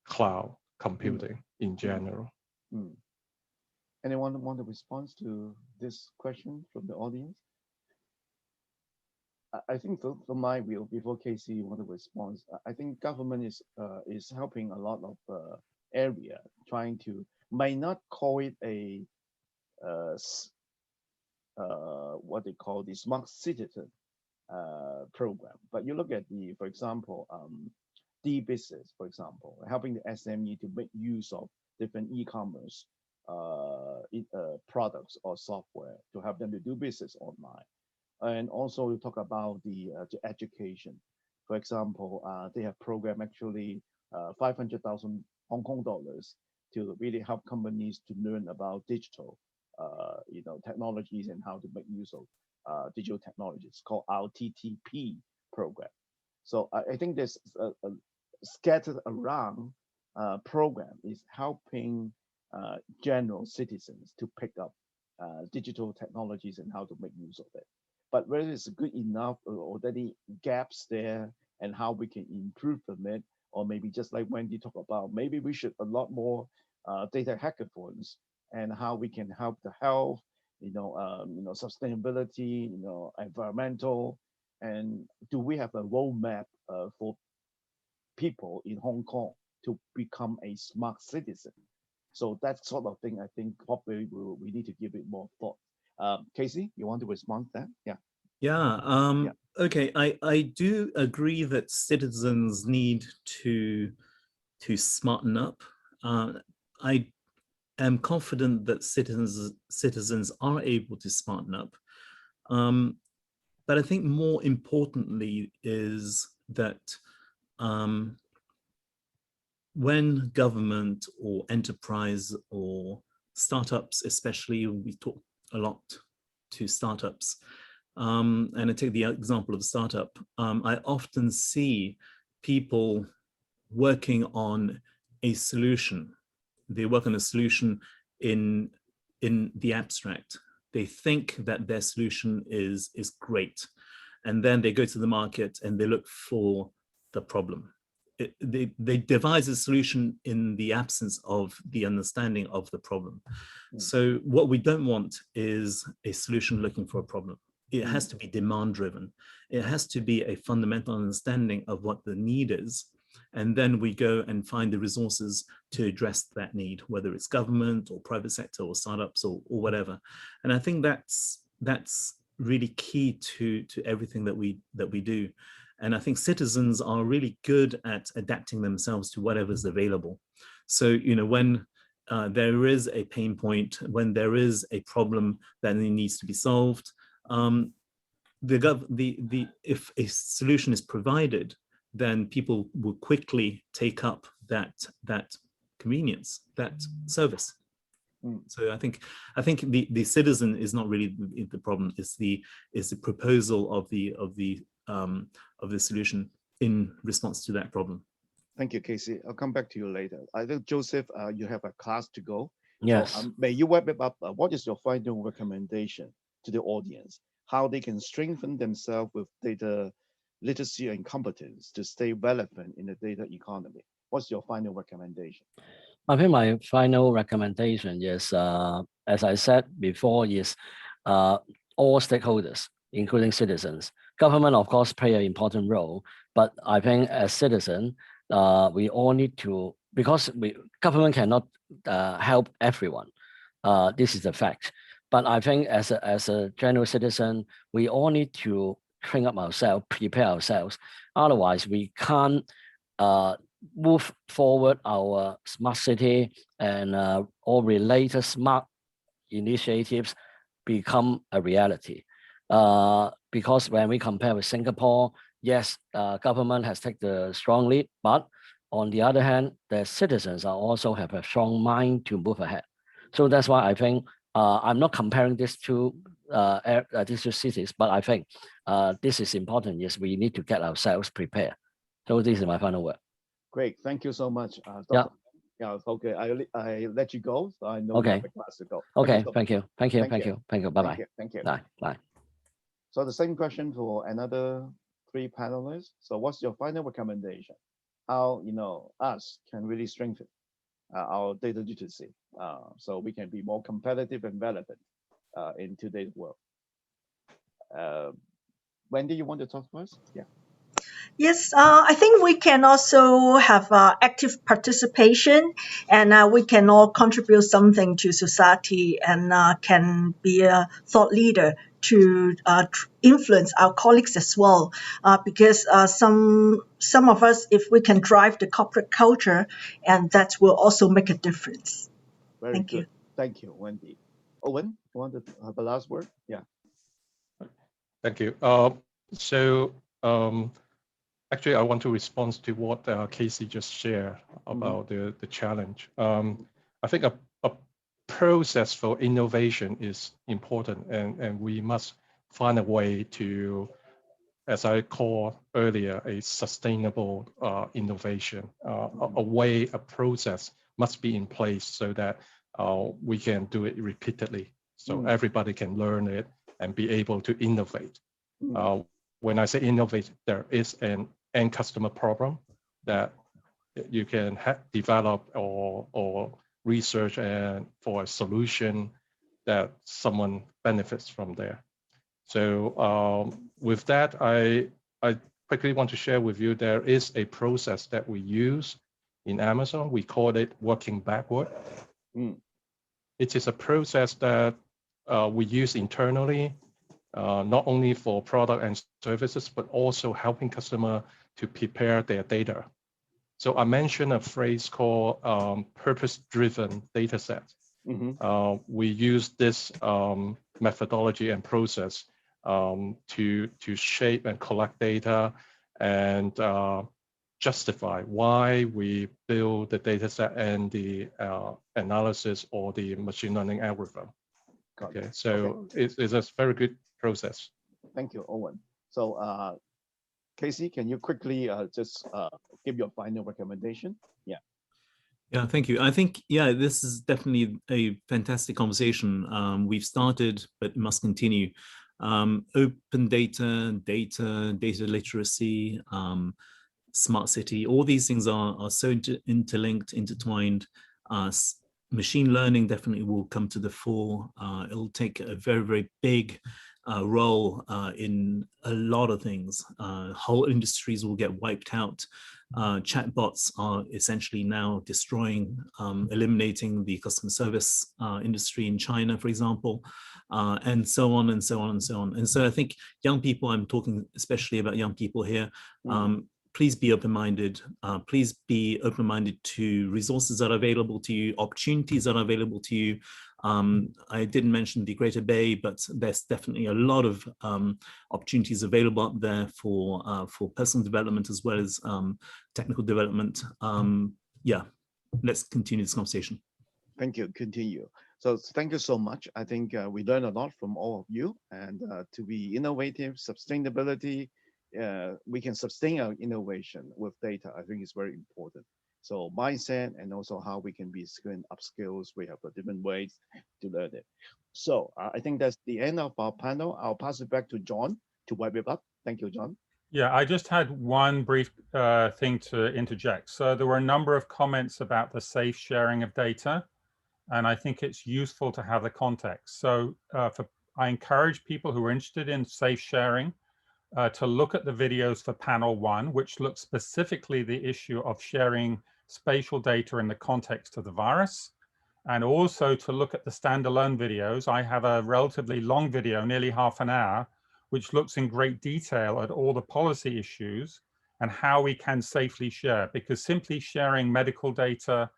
cloud computing in general. Anyone want a response to this question from the audience? I think for my view, before Casey want a response, I think government is helping a lot of area, trying to, might not call it a what they call the smart citizen program, but you look at the, for example, business, for example, helping the SME to make use of different e-commerce products or software to help them to do business online. And also we talk about the education. For example, they have program actually 500,000 Hong Kong dollars to really help companies to learn about digital technologies and how to make use of digital technologies. It's called RTTP program. So I think this scattered around program is helping general citizens to pick up digital technologies and how to make use of it. But whether it's good enough or any gaps there and how we can improve from it, or maybe just like Wendy talked about, maybe we should a lot more data hackathons and how we can help the health, sustainability, environmental, and do we have a roadmap for people in Hong Kong to become a smart citizen? So that sort of thing, I think probably we need to give it more thought. Casey, you want to respond to that? Yeah. Yeah. Okay. I do agree that citizens need to smarten up. I am confident that citizens are able to smarten up. But I think more importantly is that when government or enterprise or startups, especially, we talk a lot to startups, and I take the example of a startup, I often see people working on a solution. They work on a solution in the abstract. They think that their solution is great. And then they go to the market and they look for the problem. They devise a solution in the absence of the understanding of the problem. So what we don't want is a solution looking for a problem. It has to be demand driven. It has to be a fundamental understanding of what the need is. And then we go and find the resources to address that need, whether it's government or private sector or startups or whatever. And I think that's really key to everything that we do. And I think citizens are really good at adapting themselves to whatever's available. So, when there is a pain point, when there is a problem that needs to be solved, if a solution is provided, then people will quickly take up that convenience, that service. So I think the citizen is not really the problem. It's the proposal of the solution in response to that problem. Thank you, Casey. I'll come back to you later. I think Joseph, you have a class to go. Yes. So, may you wrap it up? What is your final recommendation to the audience? How they can strengthen themselves with data literacy and competence to stay relevant in the data economy? What's your final recommendation? I think my final recommendation is, as I said before, is all stakeholders, including citizens. Government, of course, play an important role, but I think as citizens, we all need to, because government cannot help everyone. This is a fact. But I think as a general citizen, we all need to train up ourselves, prepare ourselves. Otherwise, we can't move forward our smart city and all related smart initiatives become a reality. because when we compare with Singapore, yes, government has taken the strong lead, but on the other hand, the citizens are also have a strong mind to move ahead. So that's why I think I'm not comparing these two cities, but I think this is important. Yes, we need to get ourselves prepared. So this is my final word. Great. Thank you so much, Dr. Yeah. Yeah. Okay. I let you go. So I know you Okay. have a class to go. Okay. so Thank much. you. Thank you. Thank Thank you. you. Thank you. Bye bye. Thank you. Thank you. Bye. Bye. So the same question for another 3 panelists. So what's your final recommendation? How us can really strengthen our data literacy, so we can be more competitive and relevant in today's world. Wendy, you want to talk first? Yeah. Yes, I think we can also have active participation, and we can all contribute something to society, and can be a thought leader to influence our colleagues as well. Because some of us, if we can drive the corporate culture, and that will also make a difference. Very Thank good. you. Thank you, Wendy. Owen, you want to have the last word? Yeah. Thank you. So actually, I want to respond to what Casey just shared about the challenge. I think a process for innovation is important, and we must find a way to, as I called earlier, a sustainable innovation. A process must be in place so that we can do it repeatedly, so everybody can learn it and be able to innovate. When I say innovate, there is an end customer problem that you can develop or research and for a solution that someone benefits from there. So with that, I quickly want to share with you, there is a process that we use in Amazon. We call it working backward. It is a process that we use internally, not only for product and services, but also helping customer to prepare their data. So I mentioned a phrase called purpose-driven data set. We use this methodology and process to shape and collect data and justify why we build the data set and the analysis or the machine learning algorithm. Okay, so it's a very good process. Thank you, Owen. So Casey, can you quickly just give your final recommendation? Yeah. Yeah, thank you. I think, yeah, this is definitely a fantastic conversation. We've started, but must continue. Open data, data literacy, smart city, all these things are so interlinked, intertwined. Machine learning definitely will come to the fore. It'll take a very, very big role in a lot of things. Whole industries will get wiped out. Chatbots are essentially now destroying, eliminating the customer service industry in China, for example, and so on and so on and so on. And so I think young people, I'm talking especially about young people here, please be open-minded. Please be open-minded to resources that are available to you, opportunities that are available to you. I didn't mention the Greater Bay, but there's definitely a lot of opportunities available up there for personal development as well as technical development. Yeah, let's continue this conversation. Thank you. Continue. So thank you so much. I think we learned a lot from all of you, and to be innovative, sustainability, we can sustain our innovation with data. I think it's very important. So mindset and also how we can be skilling up skills. We have different ways to learn it. So I think that's the end of our panel. I'll pass it back to John to wrap it up. Thank you, John. Yeah, I just had one brief thing to interject. So there were a number of comments about the safe sharing of data, and I think it's useful to have the context. So I encourage people who are interested in safe sharing to look at the videos for panel 1, which looks specifically the issue of sharing spatial data in the context of the virus, and also to look at the standalone videos. I have a relatively long video, nearly half an hour, which looks in great detail at all the policy issues and how we can safely share, because simply sharing medical data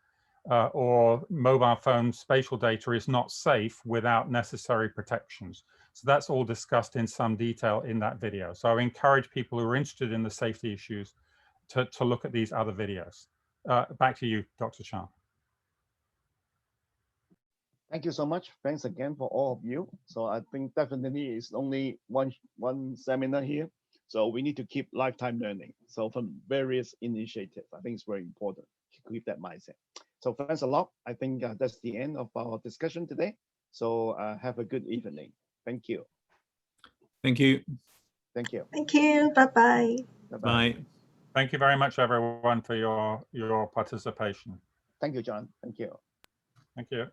or mobile phone spatial data is not safe without necessary protections. So that's all discussed in some detail in that video. So I encourage people who are interested in the safety issues to look at these other videos. Back to you, Dr. Shah. Thank you so much. Thanks again for all of you. So I think definitely it's only one seminar here. So we need to keep lifetime learning. So from various initiatives, I think it's very important to keep that mindset. So thanks a lot. I think that's the end of our discussion today. So have a good evening. Thank you. Thank you. Thank you. Thank you. Bye-bye. Bye-bye. Bye. Thank you very much, everyone, for your participation. Thank you, John. Thank you. Thank you.